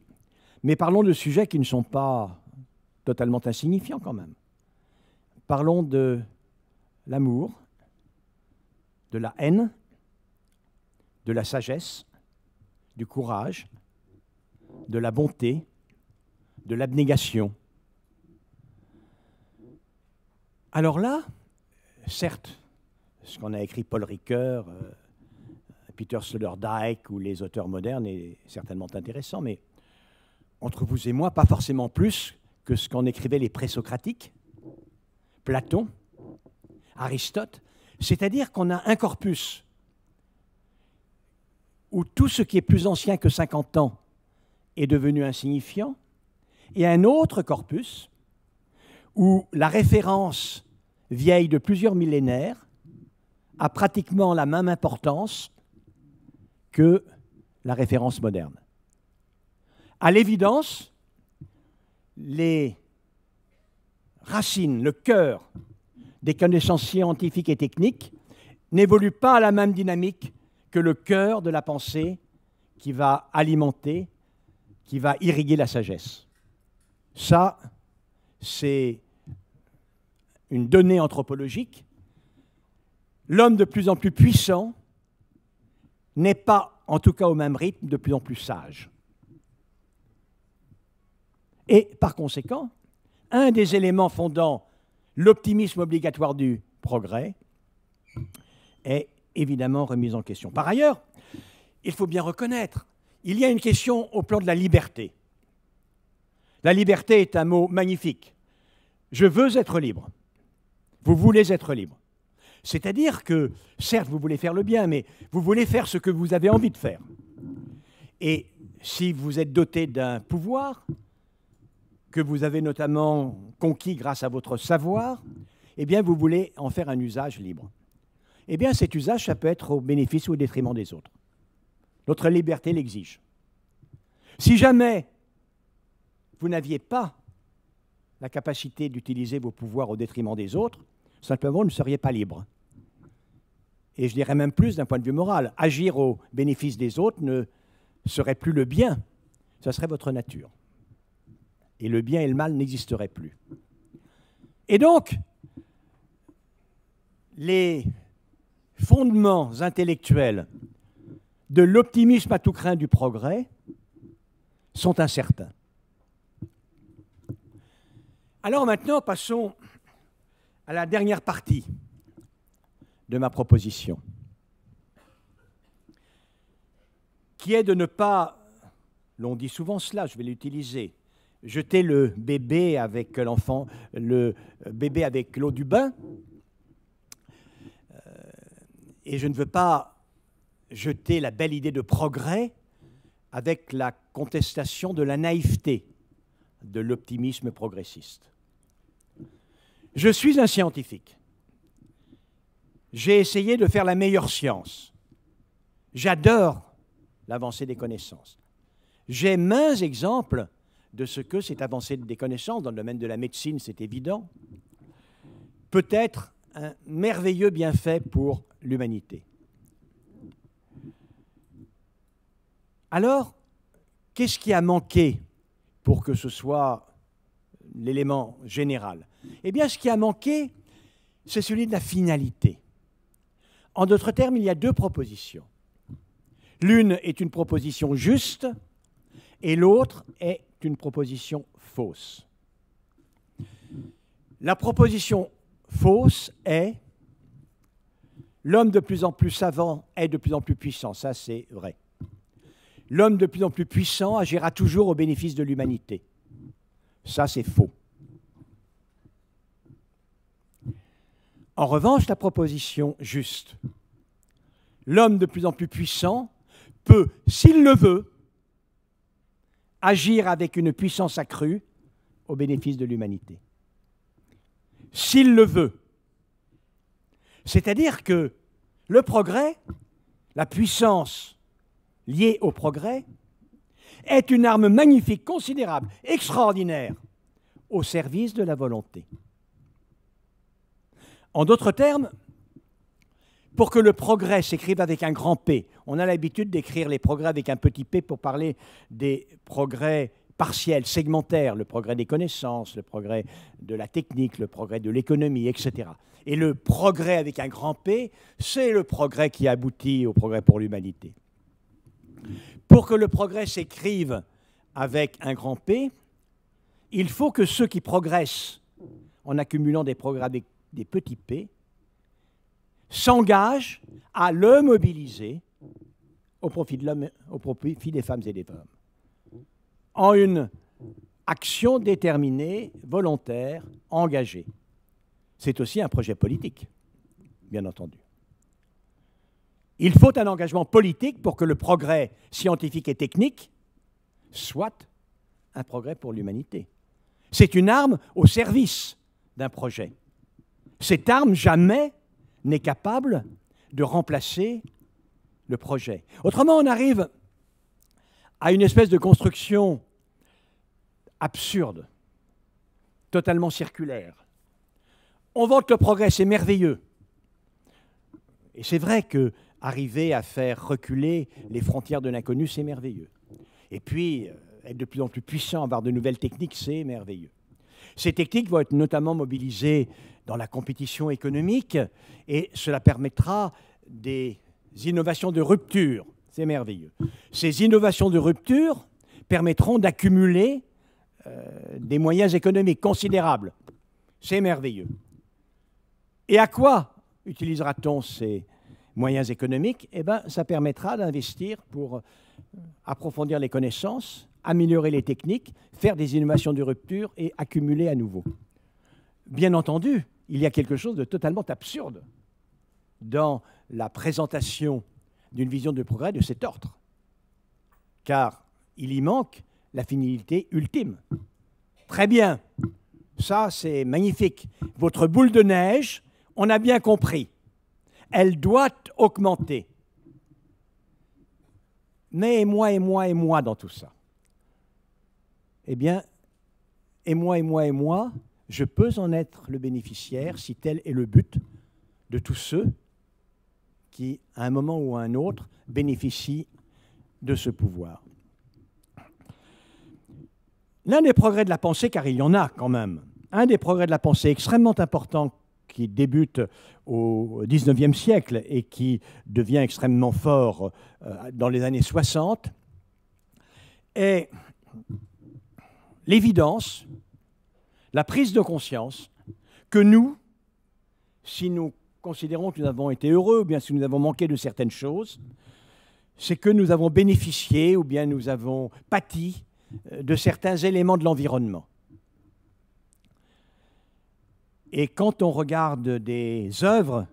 mais parlons de sujets qui ne sont pas totalement insignifiants quand même. Parlons de l'amour, de la haine, de la sagesse, du courage, de la bonté, de l'abnégation. Alors là, certes, ce qu'en a écrit Paul Ricoeur, Peter Sloterdijk ou les auteurs modernes est certainement intéressant, mais entre vous et moi, pas forcément plus que ce qu'en écrivaient les présocratiques, Platon, Aristote, c'est-à-dire qu'on a un corpus où tout ce qui est plus ancien que 50 ans est devenu insignifiant, et un autre corpus où la référence vieille de plusieurs millénaires a pratiquement la même importance que la référence moderne. À l'évidence, les racines, le cœur des connaissances scientifiques et techniques n'évoluent pas à la même dynamique que le cœur de la pensée qui va alimenter, qui va irriguer la sagesse. Ça, c'est une donnée anthropologique. L'homme de plus en plus puissant n'est pas, en tout cas au même rythme, de plus en plus sage. Et par conséquent, un des éléments fondant l'optimisme obligatoire du progrès est évidemment remis en question. Par ailleurs, il faut bien reconnaître, il y a une question au plan de la liberté. La liberté est un mot magnifique. Je veux être libre. Vous voulez être libre. C'est-à-dire que, certes, vous voulez faire le bien, mais vous voulez faire ce que vous avez envie de faire. Et si vous êtes doté d'un pouvoir, que vous avez notamment conquis grâce à votre savoir, eh bien, vous voulez en faire un usage libre. Eh bien, cet usage, ça peut être au bénéfice ou au détriment des autres. Notre liberté l'exige. Si jamais vous n'aviez pas la capacité d'utiliser vos pouvoirs au détriment des autres, simplement, vous ne seriez pas libre. Et je dirais même plus d'un point de vue moral. Agir au bénéfice des autres ne serait plus le bien, ça serait votre nature. Et le bien et le mal n'existeraient plus. Et donc, les fondements intellectuels de l'optimisme à tout craint du progrès sont incertains. Alors maintenant, passons à la dernière partie de ma proposition, qui est de ne pas, l'on dit souvent cela, je vais l'utiliser, jeter le bébé avec l'enfant, le bébé avec l'eau du bain, et je ne veux pas jeter la belle idée de progrès avec la contestation de la naïveté de l'optimisme progressiste. Je suis un scientifique. J'ai essayé de faire la meilleure science. J'adore l'avancée des connaissances. J'ai maints exemples de ce que cette avancée des connaissances, dans le domaine de la médecine, c'est évident, peut être un merveilleux bienfait pour l'humanité. Alors, qu'est-ce qui a manqué pour que ce soit l'élément général? Eh bien, ce qui a manqué, c'est celui de la finalité. En d'autres termes, il y a deux propositions. L'une est une proposition juste et l'autre est une proposition fausse. La proposition fausse est l'homme de plus en plus savant est de plus en plus puissant. Ça, c'est vrai. L'homme de plus en plus puissant agira toujours au bénéfice de l'humanité. Ça, c'est faux. En revanche, la proposition juste, l'homme de plus en plus puissant peut, s'il le veut, agir avec une puissance accrue au bénéfice de l'humanité. S'il le veut. C'est-à-dire que le progrès, la puissance liée au progrès, est une arme magnifique, considérable, extraordinaire, au service de la volonté. En d'autres termes, pour que le progrès s'écrive avec un grand P, on a l'habitude d'écrire les progrès avec un petit p pour parler des progrès partiels, segmentaires, le progrès des connaissances, le progrès de la technique, le progrès de l'économie, etc. Et le progrès avec un grand P, c'est le progrès qui aboutit au progrès pour l'humanité. Pour que le progrès s'écrive avec un grand P, il faut que ceux qui progressent en accumulant des progrès avec des petits p s'engagent à le mobiliser au profit de l'homme, au profit des femmes et des hommes, en une action déterminée, volontaire, engagée. C'est aussi un projet politique, bien entendu. Il faut un engagement politique pour que le progrès scientifique et technique soit un progrès pour l'humanité. C'est une arme au service d'un projet. Cette arme, jamais, n'est capable de remplacer le projet. Autrement, on arrive à une espèce de construction absurde, totalement circulaire. On vante le progrès, c'est merveilleux. Et c'est vrai qu'arriver à faire reculer les frontières de l'inconnu, c'est merveilleux. Et puis, être de plus en plus puissant, avoir de nouvelles techniques, c'est merveilleux. Ces techniques vont être notamment mobilisées dans la compétition économique et cela permettra des innovations de rupture. C'est merveilleux. Ces innovations de rupture permettront d'accumuler des moyens économiques considérables. C'est merveilleux. Et à quoi utilisera-t-on ces moyens économiques? Eh bien, ça permettra d'investir pour approfondir les connaissances, améliorer les techniques, faire des innovations de rupture et accumuler à nouveau. Bien entendu, il y a quelque chose de totalement absurde dans la présentation d'une vision de progrès de cet ordre, car il y manque la finalité ultime. très bien. Ça, c'est magnifique. Votre boule de neige, on a bien compris. Elle doit augmenter. Mais et moi dans tout ça? Eh bien, et moi, je peux en être le bénéficiaire si tel est le but de tous ceux qui, à un moment ou à un autre, bénéficient de ce pouvoir. L'un des progrès de la pensée, car il y en a quand même, un des progrès de la pensée extrêmement important qui débute au XIXe siècle et qui devient extrêmement fort dans les années 60, est l'évidence, la prise de conscience que nous, si nous considérons que nous avons été heureux ou bien si nous avons manqué de certaines choses, c'est que nous avons bénéficié ou bien nous avons pâti de certains éléments de l'environnement. Et quand on regarde des œuvres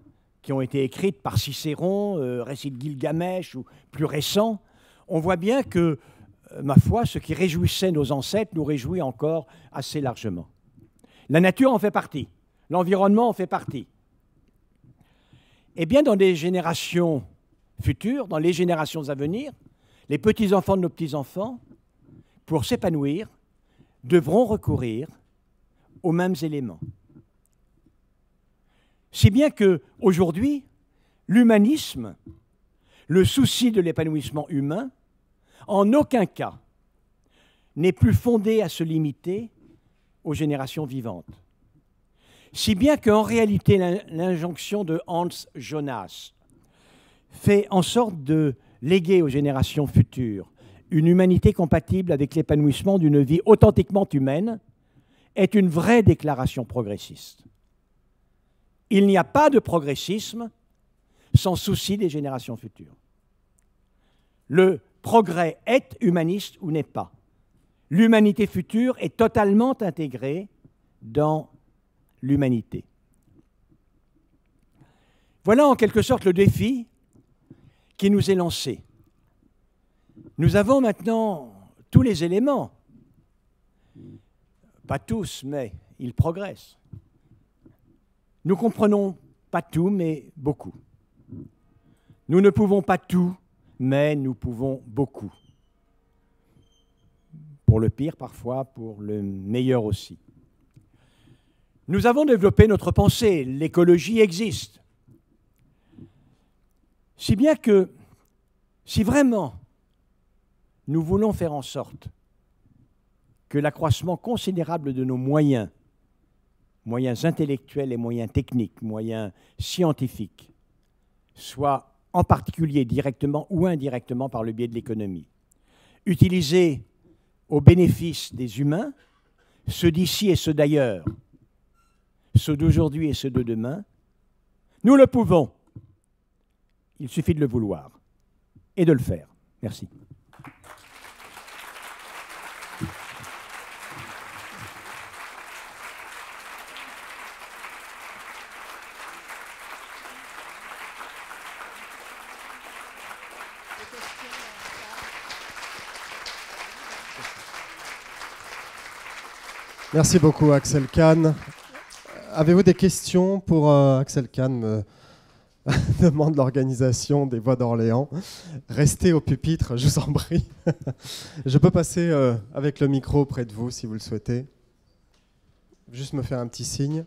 qui ont été écrites par Cicéron, récit de Gilgamesh ou plus récents, on voit bien que, ma foi, ce qui réjouissait nos ancêtres nous réjouit encore assez largement. La nature en fait partie, l'environnement en fait partie. Eh bien, dans des générations futures, dans les générations à venir, les petits-enfants de nos petits-enfants, pour s'épanouir, devront recourir aux mêmes éléments. Si bien qu'aujourd'hui, l'humanisme, le souci de l'épanouissement humain, en aucun cas n'est plus fondé à se limiter aux générations vivantes. Si bien qu'en réalité, l'injonction de Hans Jonas fait en sorte de léguer aux générations futures une humanité compatible avec l'épanouissement d'une vie authentiquement humaine, est une vraie déclaration progressiste. Il n'y a pas de progressisme sans souci des générations futures. Le progrès est humaniste ou n'est pas. L'humanité future est totalement intégrée dans l'humanité. Voilà en quelque sorte le défi qui nous est lancé. Nous avons maintenant tous les éléments. Pas tous, mais ils progressent. Nous ne comprenons pas tout, mais beaucoup. Nous ne pouvons pas tout, mais nous pouvons beaucoup. Pour le pire parfois, pour le meilleur aussi. Nous avons développé notre pensée, l'écologie existe. Si bien que, si vraiment nous voulons faire en sorte que l'accroissement considérable de nos moyens, moyens intellectuels et moyens techniques, moyens scientifiques, soit en particulier directement ou indirectement par le biais de l'économie, utilisés au bénéfice des humains, ceux d'ici et ceux d'ailleurs, ceux d'aujourd'hui et ceux de demain, nous le pouvons. Il suffit de le vouloir et de le faire. Merci. Merci beaucoup, Axel Kahn. Avez-vous des questions pour Axel Kahn, me demande l'organisation des Voix d'Orléans. Restez au pupitre, je vous en prie. Je peux passer avec le micro près de vous, si vous le souhaitez. Juste me faire un petit signe.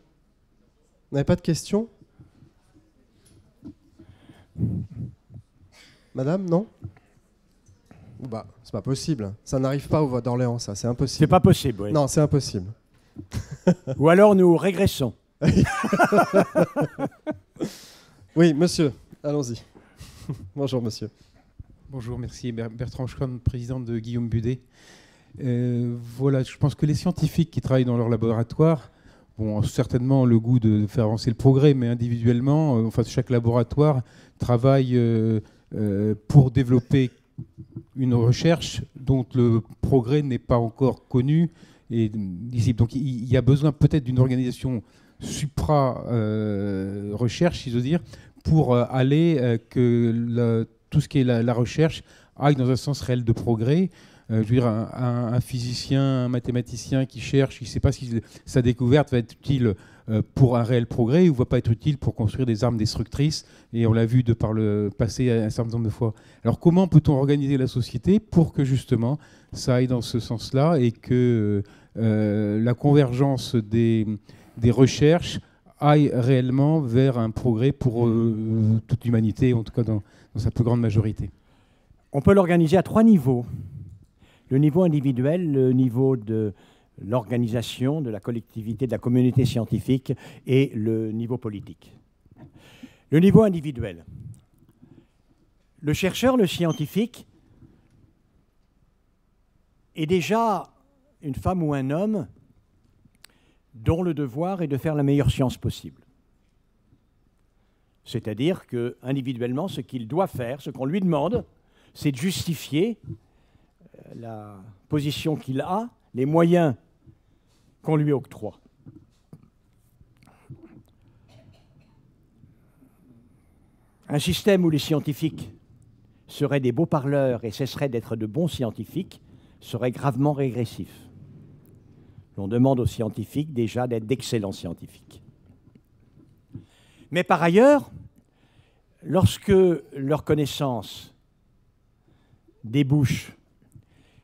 Vous n'avez pas de questions? Madame, non? Bah, c'est pas possible. Ça n'arrive pas aux Voix d'Orléans, ça. C'est impossible. C'est pas possible, oui. Non, c'est impossible. Ou alors nous régressons. Oui, monsieur, allons-y. Bonjour, monsieur. Bonjour, merci. Bertrand Schwann, président de Guillaume Budet. Voilà, je pense que les scientifiques qui travaillent dans leur laboratoire ont certainement le goût de faire avancer le progrès, mais individuellement, enfin, chaque laboratoire travaille pour développer une recherche dont le progrès n'est pas encore connu et lisible. Donc il y a besoin peut-être d'une organisation supra-recherche, si j'ose dire, pour aller que tout ce qui est la recherche aille dans un sens réel de progrès. je veux dire, un physicien, un mathématicien qui cherche, qui ne sait pas si sa découverte va être utile pour un réel progrès ou ne va pas être utile pour construire des armes destructrices. Et on l'a vu de par le passé un certain nombre de fois. Alors comment peut-on organiser la société pour que justement ça aille dans ce sens-là et que la convergence des recherches aille réellement vers un progrès pour toute l'humanité, en tout cas dans sa plus grande majorité? On peut l'organiser à 3 niveaux. Le niveau individuel, le niveau de l'organisation, de la collectivité, de la communauté scientifique et le niveau politique. Le niveau individuel. Le chercheur, le scientifique, est déjà une femme ou un homme dont le devoir est de faire la meilleure science possible. C'est-à-dire que, individuellement, ce qu'il doit faire, ce qu'on lui demande, c'est de justifier la position qu'il a, les moyens qu'on lui octroie. Un système où les scientifiques seraient des beaux parleurs et cesseraient d'être de bons scientifiques serait gravement régressif. On demande aux scientifiques déjà d'être d'excellents scientifiques. Mais par ailleurs, lorsque leur connaissance débouche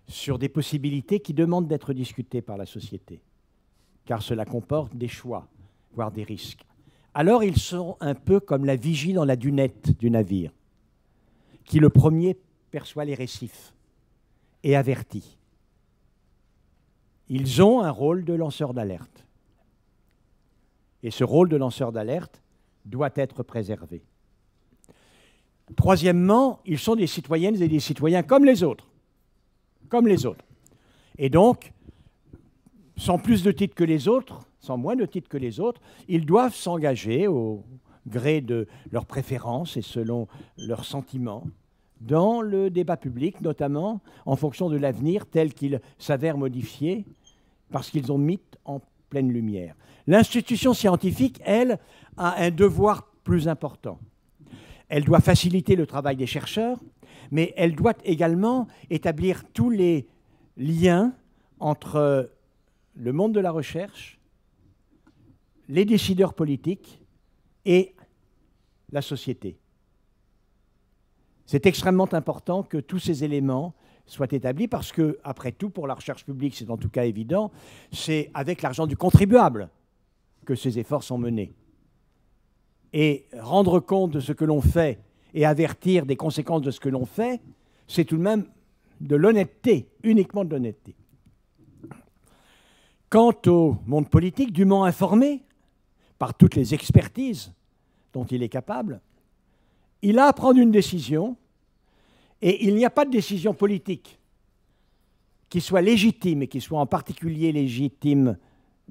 sur des possibilités qui demandent d'être discutées par la société, car cela comporte des choix, voire des risques, alors ils sont un peu comme la vigie dans la dunette du navire, qui le premier perçoit les récifs et avertit. Ils ont un rôle de lanceur d'alerte. Et ce rôle de lanceur d'alerte doit être préservé. Troisièmement, ils sont des citoyennes et des citoyens comme les autres. Comme les autres. Et donc, sans plus de titres que les autres, sans moins de titres que les autres, ils doivent s'engager au gré de leurs préférences et selon leurs sentiments dans le débat public, notamment en fonction de l'avenir tel qu'il s'avère modifié parce qu'ils ont mis en pleine lumière. L'institution scientifique, elle, a un devoir plus important. Elle doit faciliter le travail des chercheurs, mais elle doit également établir tous les liens entre le monde de la recherche, les décideurs politiques et la société. C'est extrêmement important que tous ces éléments soient établis parce que, après tout, pour la recherche publique, c'est en tout cas évident, c'est avec l'argent du contribuable que ces efforts sont menés. Et rendre compte de ce que l'on fait et avertir des conséquences de ce que l'on fait, c'est tout de même de l'honnêteté, uniquement de l'honnêteté. Quant au monde politique, dûment informé par toutes les expertises dont il est capable, il a à prendre une décision, et il n'y a pas de décision politique qui soit légitime et qui soit en particulier légitime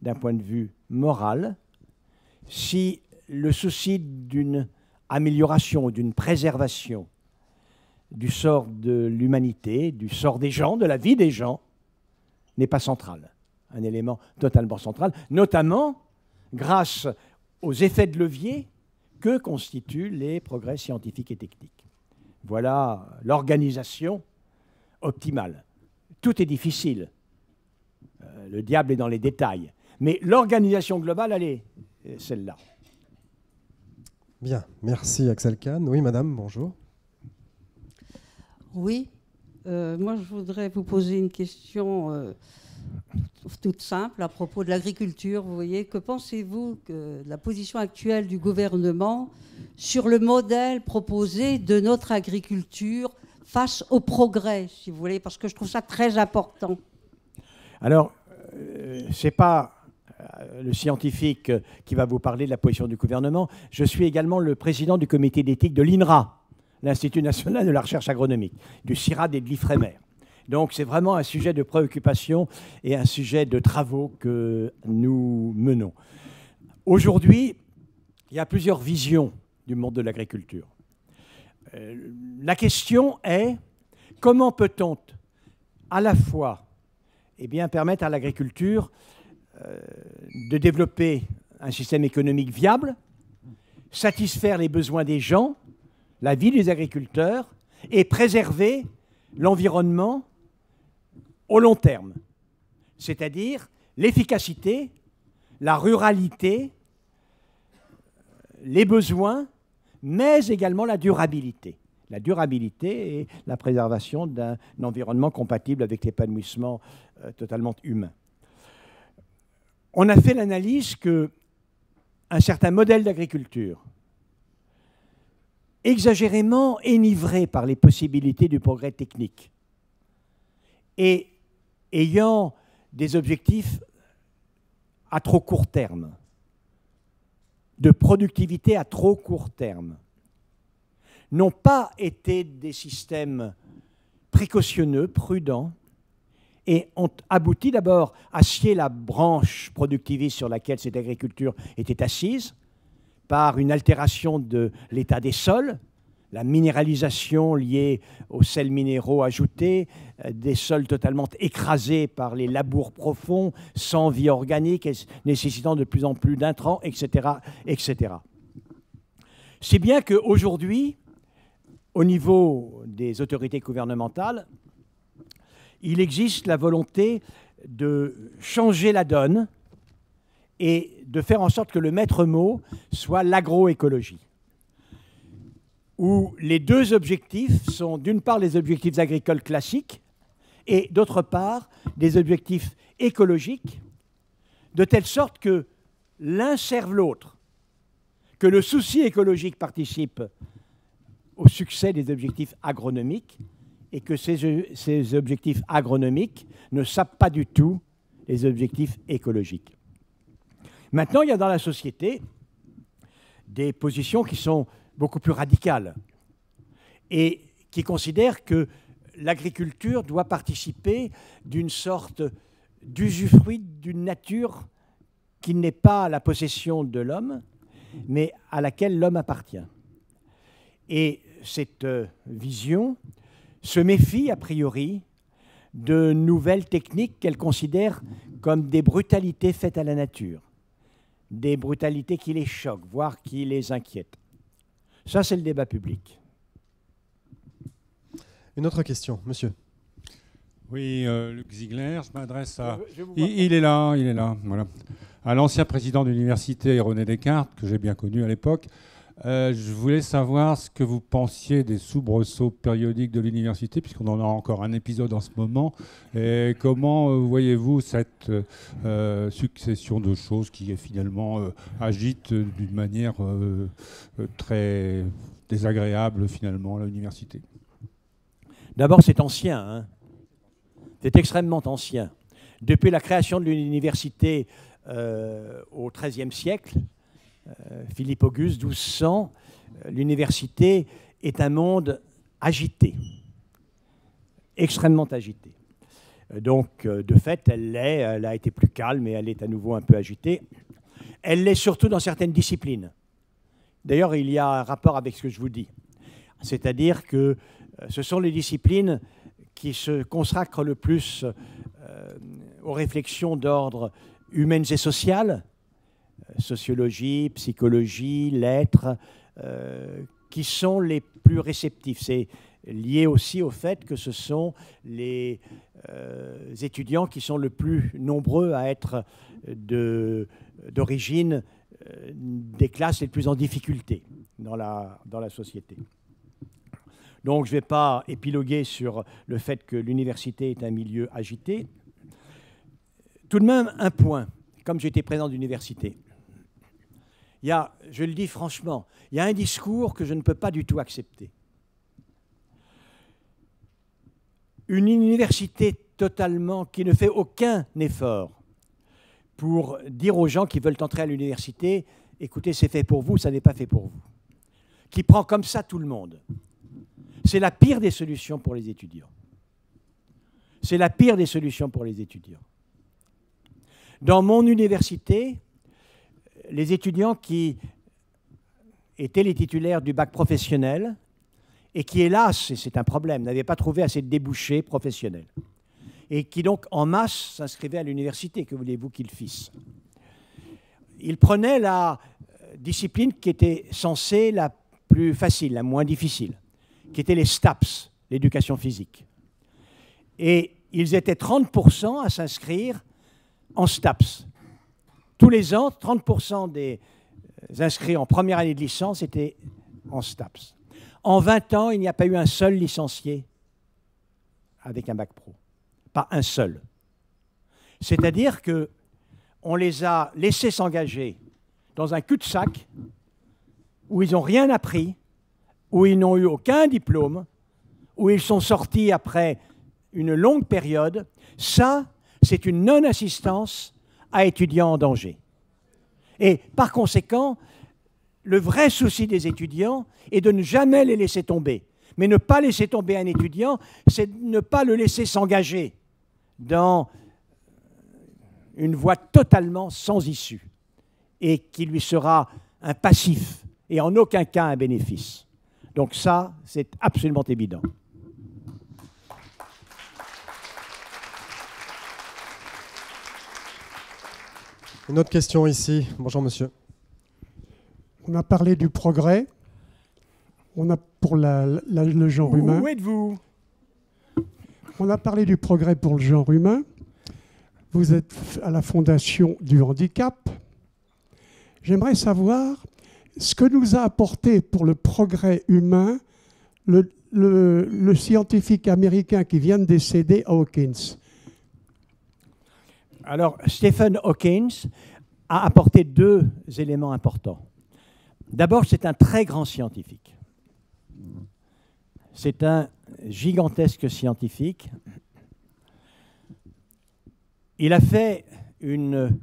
d'un point de vue moral, si le souci d'une amélioration, d'une préservation du sort de l'humanité, du sort des gens, de la vie des gens, n'est pas central. Un élément totalement central, notamment grâce aux effets de levier que constituent les progrès scientifiques et techniques. Voilà l'organisation optimale. Tout est difficile. Le diable est dans les détails. Mais l'organisation globale, elle est celle-là. Bien, merci Axel Kahn. Oui, madame, bonjour. Oui, moi je voudrais vous poser une question toute simple à propos de l'agriculture. Vous voyez, que pensez-vous de la position actuelle du gouvernement sur le modèle proposé de notre agriculture face au progrès, si vous voulez, parce que je trouve ça très important. Alors, ce n'est pas le scientifique qui va vous parler de la position du gouvernement. Je suis également le président du comité d'éthique de l'INRA, l'Institut national de la recherche agronomique, du CIRAD et de l'IFREMER. Donc c'est vraiment un sujet de préoccupation et un sujet de travaux que nous menons. Aujourd'hui, il y a plusieurs visions du monde de l'agriculture. La question est, comment peut-on à la fois permettre à l'agriculture de développer un système économique viable, satisfaire les besoins des gens, la vie des agriculteurs, et préserver l'environnement au long terme, c'est-à-dire l'efficacité, la ruralité, les besoins, mais également la durabilité. La durabilité et la préservation d'un environnement compatible avec l'épanouissement totalement humain. On a fait l'analyse qu'un certain modèle d'agriculture, exagérément enivré par les possibilités du progrès technique et ayant des objectifs à trop court terme, de productivité à trop court terme, n'ont pas été des systèmes précautionneux, prudents, et ont abouti d'abord à scier la branche productiviste sur laquelle cette agriculture était assise, par une altération de l'état des sols, la minéralisation liée aux sels minéraux ajoutés, des sols totalement écrasés par les labours profonds, sans vie organique, nécessitant de plus en plus d'intrants, etc., etc. Si bien qu'aujourd'hui, au niveau des autorités gouvernementales, il existe la volonté de changer la donne et de faire en sorte que le maître mot soit l'agroécologie, où les deux objectifs sont d'une part les objectifs agricoles classiques et d'autre part des objectifs écologiques, de telle sorte que l'un serve l'autre, que le souci écologique participe au succès des objectifs agronomiques et que ces objectifs agronomiques ne sapent pas du tout les objectifs écologiques. Maintenant, il y a dans la société des positions qui sont beaucoup plus radicales et qui considèrent que l'agriculture doit participer d'une sorte d'usufruit d'une nature qui n'est pas la possession de l'homme, mais à laquelle l'homme appartient. Et cette vision se méfie, a priori, de nouvelles techniques qu'elle considère comme des brutalités faites à la nature, des brutalités qui les choquent, voire qui les inquiètent. Ça, c'est le débat public. Une autre question, monsieur. Oui, Luc Ziegler, je m'adresse à... Il est là, voilà. À l'ancien président de l'université, René Descartes, que j'ai bien connu à l'époque. Je voulais savoir ce que vous pensiez des soubresauts périodiques de l'université, puisqu'on en a encore un épisode en ce moment. Et comment voyez-vous cette succession de choses qui finalement agitent d'une manière très désagréable finalement l'université? D'abord, c'est ancien, hein. C'est extrêmement ancien. Depuis la création de l'université au XIIIe siècle, Philippe Auguste, 1200, l'université est un monde agité, extrêmement agité. Donc, de fait, elle a été plus calme et elle est à nouveau un peu agitée. Elle l'est surtout dans certaines disciplines. D'ailleurs, il y a un rapport avec ce que je vous dis. C'est-à-dire que ce sont les disciplines qui se consacrent le plus aux réflexions d'ordre humaines et sociales, sociologie, psychologie, lettres, qui sont les plus réceptifs. C'est lié aussi au fait que ce sont les étudiants qui sont le plus nombreux à être d'origine des classes les plus en difficulté dans la société. Donc je ne vais pas épiloguer sur le fait que l'université est un milieu agité. Tout de même, un point, comme j'étais président d'université, il y a, je le dis franchement, il y a un discours que je ne peux pas du tout accepter. Une université totalement qui ne fait aucun effort pour dire aux gens qui veulent entrer à l'université, écoutez, c'est fait pour vous, ça n'est pas fait pour vous. Qui prend comme ça tout le monde. C'est la pire des solutions pour les étudiants. C'est la pire des solutions pour les étudiants. Dans mon université, les étudiants qui étaient les titulaires du bac professionnel et qui, hélas, et c'est un problème, n'avaient pas trouvé assez de débouchés professionnels et qui donc en masse s'inscrivaient à l'université, que voulez-vous qu'ils fissent? Ils prenaient la discipline qui était censée la plus facile, la moins difficile, qui était les STAPS, l'éducation physique. Et ils étaient 30% à s'inscrire en STAPS. Tous les ans, 30% des inscrits en première année de licence étaient en STAPS. En 20 ans, il n'y a pas eu un seul licencié avec un bac pro. Pas un seul. C'est-à-dire qu'on les a laissés s'engager dans un cul-de-sac où ils n'ont rien appris, où ils n'ont eu aucun diplôme, où ils sont sortis après une longue période. Ça, c'est une non-assistance à étudiants en danger. Et par conséquent, le vrai souci des étudiants est de ne jamais les laisser tomber. Mais ne pas laisser tomber un étudiant, c'est ne pas le laisser s'engager dans une voie totalement sans issue et qui lui sera un passif et en aucun cas un bénéfice. Donc ça, c'est absolument évident. Une autre question ici. Bonjour monsieur. On a parlé du progrès. On a pour le genre humain. Où êtes-vous? On a parlé du progrès pour le genre humain. Vous êtes à la Fondation du handicap. J'aimerais savoir ce que nous a apporté pour le progrès humain le scientifique américain qui vient de décéder, Hawkins. Alors, Stephen Hawkins a apporté deux éléments importants. D'abord, c'est un très grand scientifique. C'est un gigantesque scientifique. Il a fait une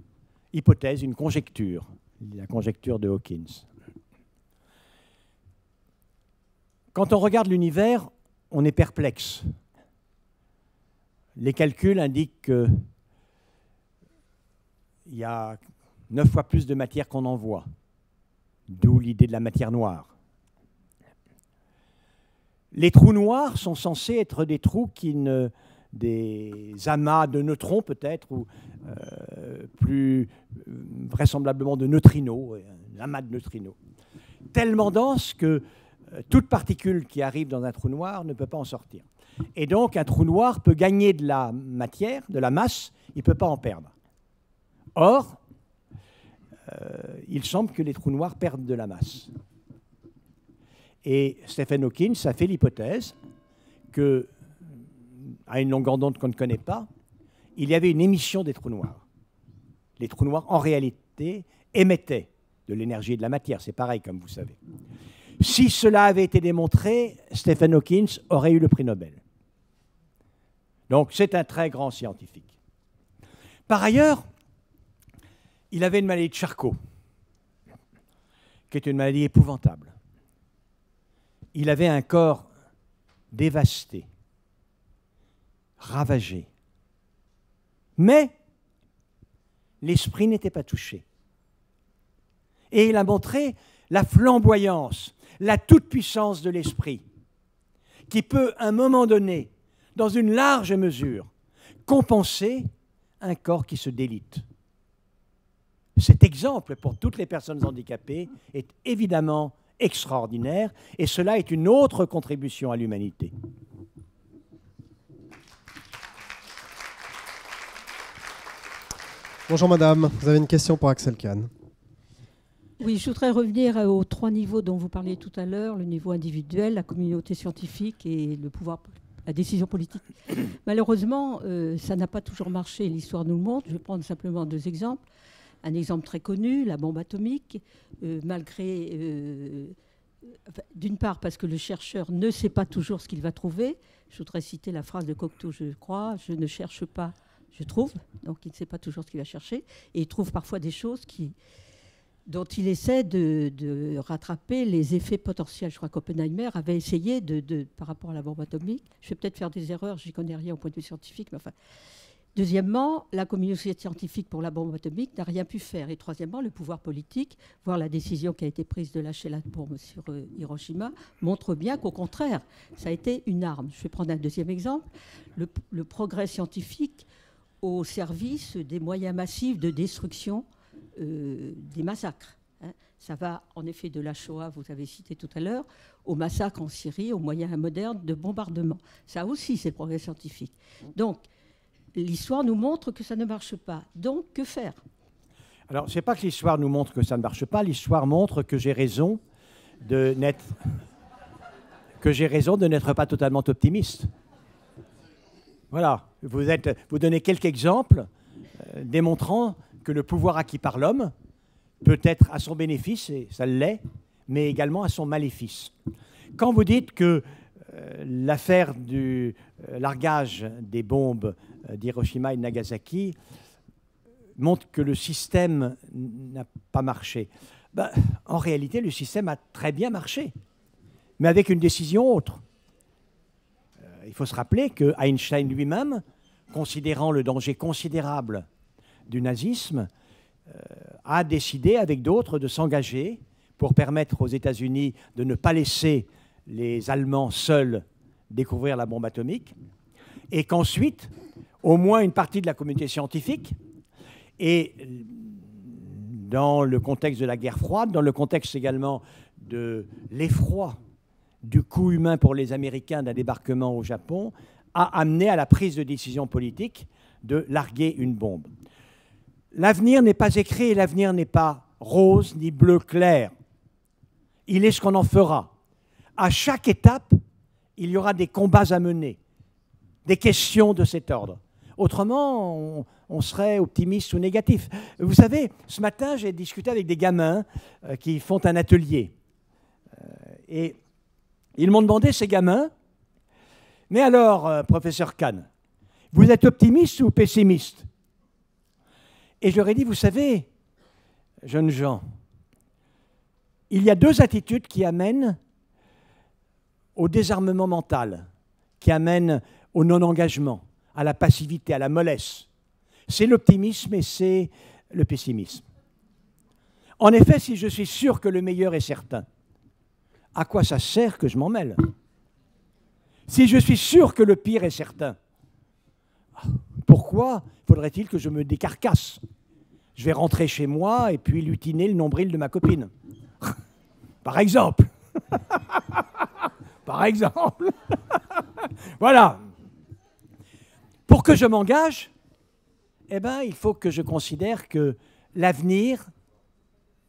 hypothèse, une conjecture, la conjecture de Hawkins. Quand on regarde l'univers, on est perplexe. Les calculs indiquent qu'il y a 9 fois plus de matière qu'on en voit, d'où l'idée de la matière noire. Les trous noirs sont censés être des trous des amas de neutrons peut-être, ou plus vraisemblablement de neutrinos, un amas de neutrinos, tellement dense que toute particule qui arrive dans un trou noir ne peut pas en sortir. Et donc un trou noir peut gagner de la matière, de la masse, il ne peut pas en perdre. Or, il semble que les trous noirs perdent de la masse. Et Stephen Hawking a fait l'hypothèse que, à une longueur d'onde qu'on ne connaît pas, il y avait une émission des trous noirs. Les trous noirs, en réalité, émettaient de l'énergie et de la matière. C'est pareil, comme vous savez. Si cela avait été démontré, Stephen Hawking aurait eu le prix Nobel. Donc, c'est un très grand scientifique. Par ailleurs, il avait une maladie de Charcot, qui est une maladie épouvantable. Il avait un corps dévasté, ravagé. Mais l'esprit n'était pas touché. Et il a montré la flamboyance, la toute-puissance de l'esprit, qui peut, à un moment donné, dans une large mesure, compenser un corps qui se délite. Cet exemple, pour toutes les personnes handicapées, est évidemment extraordinaire, et cela est une autre contribution à l'humanité. Bonjour madame, vous avez une question pour Axel Kahn. Oui, je voudrais revenir aux 3 niveaux dont vous parliez tout à l'heure, le niveau individuel, la communauté scientifique et le pouvoir, la décision politique. Malheureusement, ça n'a pas toujours marché, l'histoire nous le montre. Je vais prendre simplement 2 exemples. Un exemple très connu, la bombe atomique, malgré, d'une part parce que le chercheur ne sait pas toujours ce qu'il va trouver. Je voudrais citer la phrase de Cocteau, je crois, « Je ne cherche pas, je trouve ». Donc il ne sait pas toujours ce qu'il va chercher. Et il trouve parfois des choses dont il essaie de rattraper les effets potentiels. Je crois qu'Oppenheimer avait essayé, par rapport à la bombe atomique, je vais peut-être faire des erreurs, je n'y connais rien au point de vue scientifique, mais enfin... Deuxièmement, la communauté scientifique pour la bombe atomique n'a rien pu faire. Et troisièmement, le pouvoir politique, voire la décision qui a été prise de lâcher la bombe sur Hiroshima, montre bien qu'au contraire, ça a été une arme. Je vais prendre un deuxième exemple. Le progrès scientifique au service des moyens massifs de destruction des massacres. Ça va en effet de la Shoah, vous avez cité tout à l'heure, au massacre en Syrie, aux moyens modernes de bombardement. Ça aussi, c'est le progrès scientifique. Donc, l'histoire nous montre que ça ne marche pas. Donc, que faire? Alors, ce n'est pas que l'histoire nous montre que ça ne marche pas, l'histoire montre que j'ai raison de n'être pas totalement optimiste. Voilà, vous donnez quelques exemples démontrant que le pouvoir acquis par l'homme peut être à son bénéfice, et ça l'est, mais également à son maléfice. Quand vous dites que l'affaire du largage des bombes d'Hiroshima et de Nagasaki montre que le système n'a pas marché, ben, en réalité, le système a très bien marché, mais avec une décision autre. Il faut se rappeler que Einstein lui-même, considérant le danger considérable du nazisme, a décidé avec d'autres de s'engager pour permettre aux États-Unis de ne pas laisser les Allemands seuls découvrir la bombe atomique, et qu'ensuite, au moins une partie de la communauté scientifique, et dans le contexte de la guerre froide, dans le contexte également de l'effroi du coût humain pour les Américains d'un débarquement au Japon, a amené à la prise de décision politique de larguer une bombe. L'avenir n'est pas écrit et l'avenir n'est pas rose ni bleu clair. Il est ce qu'on en fera. À chaque étape, il y aura des combats à mener, des questions de cet ordre. Autrement, on serait optimiste ou négatif. Vous savez, ce matin, j'ai discuté avec des gamins qui font un atelier. Et ils m'ont demandé, ces gamins, « Mais alors, professeur Kahn, vous êtes optimiste ou pessimiste ?» Et je leur ai dit, vous savez, jeunes gens, il y a deux attitudes qui amènent au désarmement mental, qui amènent au non-engagement, à la passivité, à la mollesse. C'est l'optimisme et c'est le pessimisme. En effet, si je suis sûr que le meilleur est certain, à quoi ça sert que je m'en mêle? Si je suis sûr que le pire est certain, pourquoi faudrait-il que je me décarcasse? Je vais rentrer chez moi et puis lutiner le nombril de ma copine. Par exemple. Par exemple. Voilà. Pour que je m'engage, eh ben, il faut que je considère que l'avenir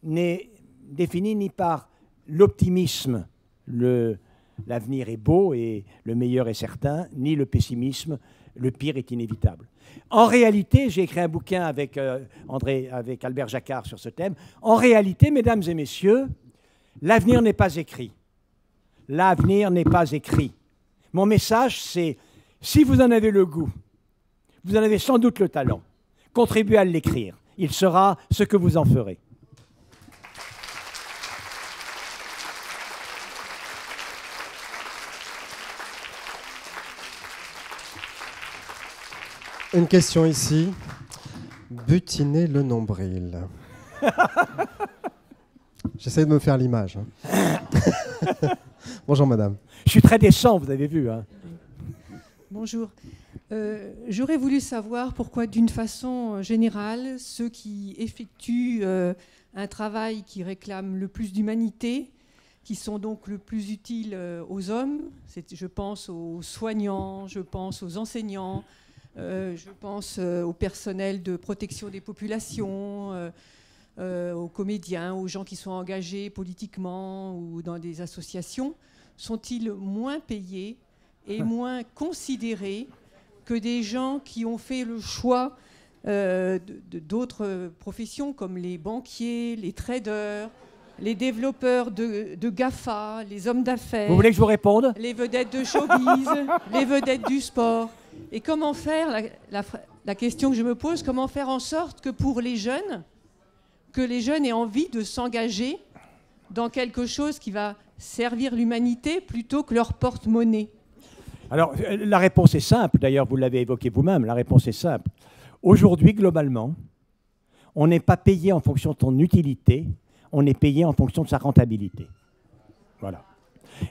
n'est défini ni par l'optimisme, l'avenir est beau et le meilleur est certain, ni le pessimisme, le pire est inévitable. En réalité, j'ai écrit un bouquin avec avec Albert Jacquard sur ce thème. En réalité, mesdames et messieurs, l'avenir n'est pas écrit. L'avenir n'est pas écrit. Mon message, c'est, si vous en avez le goût, vous en avez sans doute le talent, contribuez à l'écrire. Il sera ce que vous en ferez. Une question ici. Butiner le nombril. J'essaie de me faire l'image. Bonjour madame. Je suis très décent, vous avez vu. Hein. Bonjour. J'aurais voulu savoir pourquoi, d'une façon générale, ceux qui effectuent un travail qui réclame le plus d'humanité, qui sont donc le plus utiles aux hommes, je pense aux soignants, je pense aux enseignants, je pense au personnel de protection des populations, aux comédiens, aux gens qui sont engagés politiquement ou dans des associations, sont-ils moins payés et moins considérés que des gens qui ont fait le choix d'autres professions comme les banquiers, les traders, les développeurs de GAFA, les hommes d'affaires. Vous voulez que je vous réponde? Les vedettes de showbiz, les vedettes du sport. Et comment faire, la question que je me pose, comment faire en sorte que pour les jeunes, que les jeunes aient envie de s'engager dans quelque chose qui va servir l'humanité plutôt que leur porte-monnaie? Alors, la réponse est simple. D'ailleurs, vous l'avez évoqué vous-même. La réponse est simple. Aujourd'hui, globalement, on n'est pas payé en fonction de son utilité, on est payé en fonction de sa rentabilité. Voilà.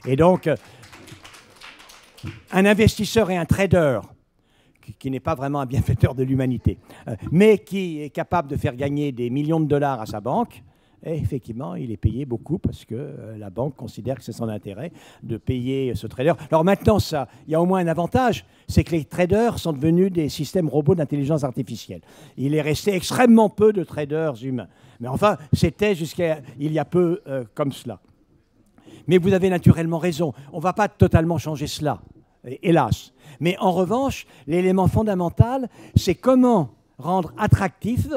Et donc, un investisseur et un trader, qui n'est pas vraiment un bienfaiteur de l'humanité, mais qui est capable de faire gagner des millions de dollars à sa banque, Et effectivement, il est payé beaucoup parce que la banque considère que c'est son intérêt de payer ce trader. Alors maintenant, il y a au moins un avantage, c'est que les traders sont devenus des systèmes robots d'intelligence artificielle. Il est resté extrêmement peu de traders humains. Mais enfin, c'était jusqu'à il y a peu comme cela. Mais vous avez naturellement raison. On ne va pas totalement changer cela, hélas. Mais en revanche, l'élément fondamental, c'est comment rendre attractif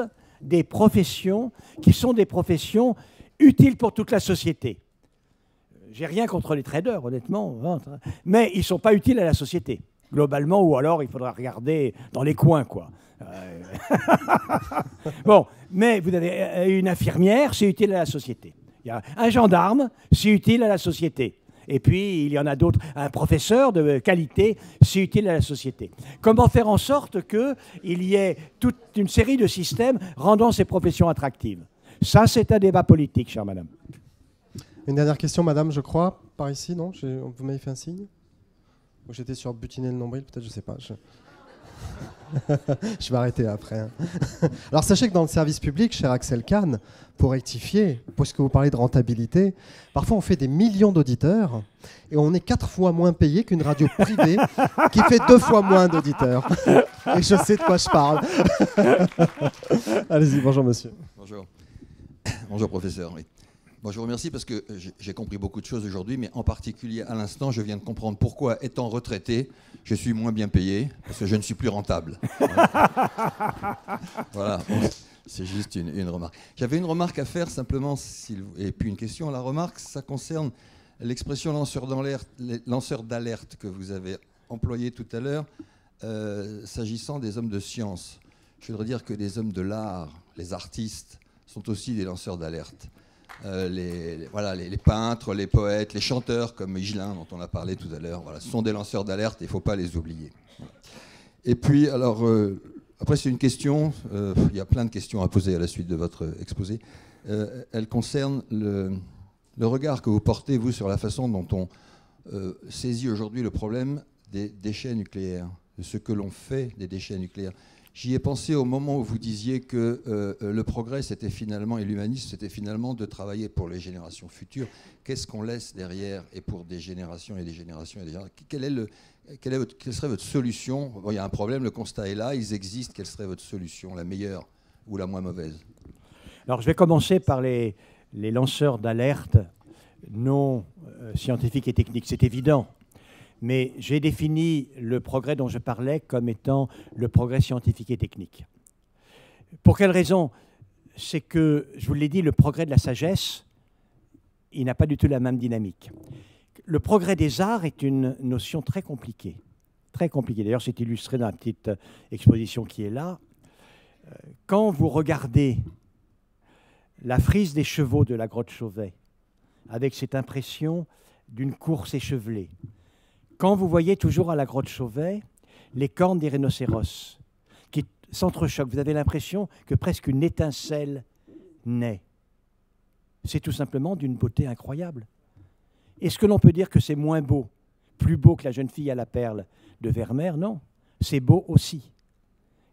des professions qui sont des professions utiles pour toute la société. J'ai rien contre les traders, honnêtement, mais ils ne sont pas utiles à la société, globalement, ou alors il faudra regarder dans les coins, quoi. Bon, mais vous avez une infirmière, c'est utile à la société. Il y a un gendarme, c'est utile à la société. Et puis, il y en a d'autres. Un professeur de qualité, c'est utile à la société. Comment faire en sorte qu'il y ait toute une série de systèmes rendant ces professions attractives? Ça, c'est un débat politique, chère madame. Une dernière question, madame, je crois, par ici, non? Vous m'avez fait un signe? J'étais sur butiner le nombril, peut-être, je ne sais pas. Je vais arrêter après. Hein. Alors sachez que dans le service public, cher Axel Kahn, pour rectifier, puisque vous parlez de rentabilité, parfois on fait des millions d'auditeurs et on est 4 fois moins payé qu'une radio privée qui fait 2 fois moins d'auditeurs. Et je sais de quoi je parle. Allez-y, bonjour monsieur. Bonjour. Bonjour professeur. Oui. Bon, je vous remercie parce que j'ai compris beaucoup de choses aujourd'hui, mais en particulier à l'instant, je viens de comprendre pourquoi, étant retraité, je suis moins bien payé, parce que je ne suis plus rentable. Voilà, c'est juste une remarque. J'avais une remarque à faire simplement, et puis une question. La remarque, ça concerne l'expression lanceur d'alerte que vous avez employée tout à l'heure, s'agissant des hommes de science. Je voudrais dire que les hommes de l'art, les artistes, sont aussi des lanceurs d'alerte. Les peintres, les poètes, les chanteurs comme Higelin dont on a parlé tout à l'heure, voilà, ce sont des lanceurs d'alerte et il ne faut pas les oublier. Voilà. Et puis, alors, après c'est une question, il y a plein de questions à poser à la suite de votre exposé. Elle concerne le regard que vous portez, vous, sur la façon dont on saisit aujourd'hui le problème des déchets nucléaires, de ce que l'on fait des déchets nucléaires. J'y ai pensé au moment où vous disiez que le progrès, c'était finalement, et l'humanisme, c'était finalement de travailler pour les générations futures. Qu'est-ce qu'on laisse derrière et pour des générations et des générations et des générations? Quelle serait votre solution? Bon, il y a un problème, le constat est là, ils existent. Quelle serait votre solution, la meilleure ou la moins mauvaise? Alors, je vais commencer par les lanceurs d'alerte non scientifiques et techniques. C'est évident. Mais j'ai défini le progrès dont je parlais comme étant le progrès scientifique et technique. Pour quelle raison? C'est que, je vous l'ai dit, le progrès de la sagesse, il n'a pas du tout la même dynamique. Le progrès des arts est une notion très compliquée. Très compliquée. D'ailleurs, c'est illustré dans la petite exposition qui est là. Quand vous regardez la frise des chevaux de la grotte Chauvet, avec cette impression d'une course échevelée, quand vous voyez toujours à la grotte Chauvet les cornes des rhinocéros qui s'entrechoquent, vous avez l'impression que presque une étincelle naît. C'est tout simplement d'une beauté incroyable. Est-ce que l'on peut dire que c'est moins beau, plus beau que la jeune fille à la perle de Vermeer? Non, c'est beau aussi.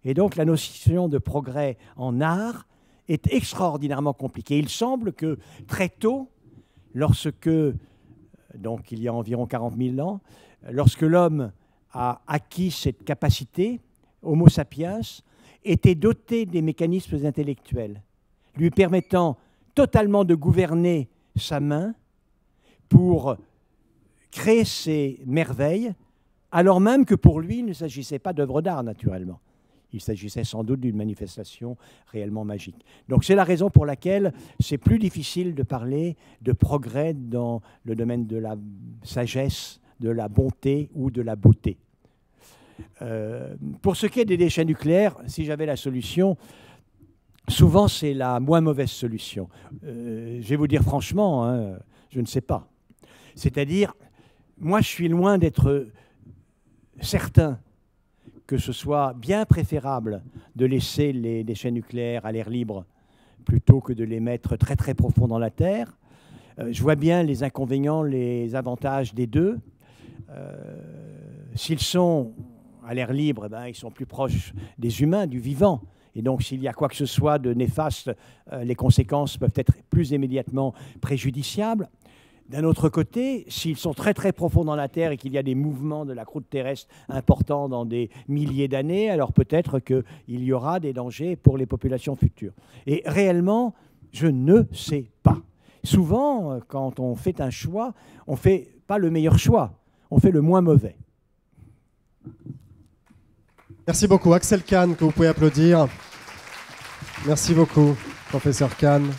Et donc la notion de progrès en art est extraordinairement compliquée. Il semble que très tôt, lorsque, donc il y a environ 40 000 ans, lorsque l'homme a acquis cette capacité, Homo sapiens était doté des mécanismes intellectuels, lui permettant totalement de gouverner sa main pour créer ces merveilles, alors même que pour lui, il ne s'agissait pas d'œuvres d'art, naturellement. Il s'agissait sans doute d'une manifestation réellement magique. Donc c'est la raison pour laquelle c'est plus difficile de parler de progrès dans le domaine de la sagesse, de la bonté ou de la beauté. Pour ce qui est des déchets nucléaires, si j'avais la solution, souvent c'est la moins mauvaise solution. Je vais vous dire franchement, hein, je ne sais pas. C'est-à-dire, moi je suis loin d'être certain que ce soit bien préférable de laisser les déchets nucléaires à l'air libre plutôt que de les mettre très très profond dans la terre. Je vois bien les inconvénients, les avantages des deux. S'ils sont à l'air libre, eh ben, ils sont plus proches des humains, du vivant. Et donc, s'il y a quoi que ce soit de néfaste, les conséquences peuvent être plus immédiatement préjudiciables. D'un autre côté, s'ils sont très très profonds dans la Terre et qu'il y a des mouvements de la croûte terrestre importants dans des milliers d'années, alors peut-être qu'il y aura des dangers pour les populations futures. Et réellement, je ne sais pas. Souvent, quand on fait un choix, on ne fait pas le meilleur choix, on fait le moins mauvais. Merci beaucoup. Axel Kahn, que vous pouvez applaudir. Merci beaucoup, professeur Kahn.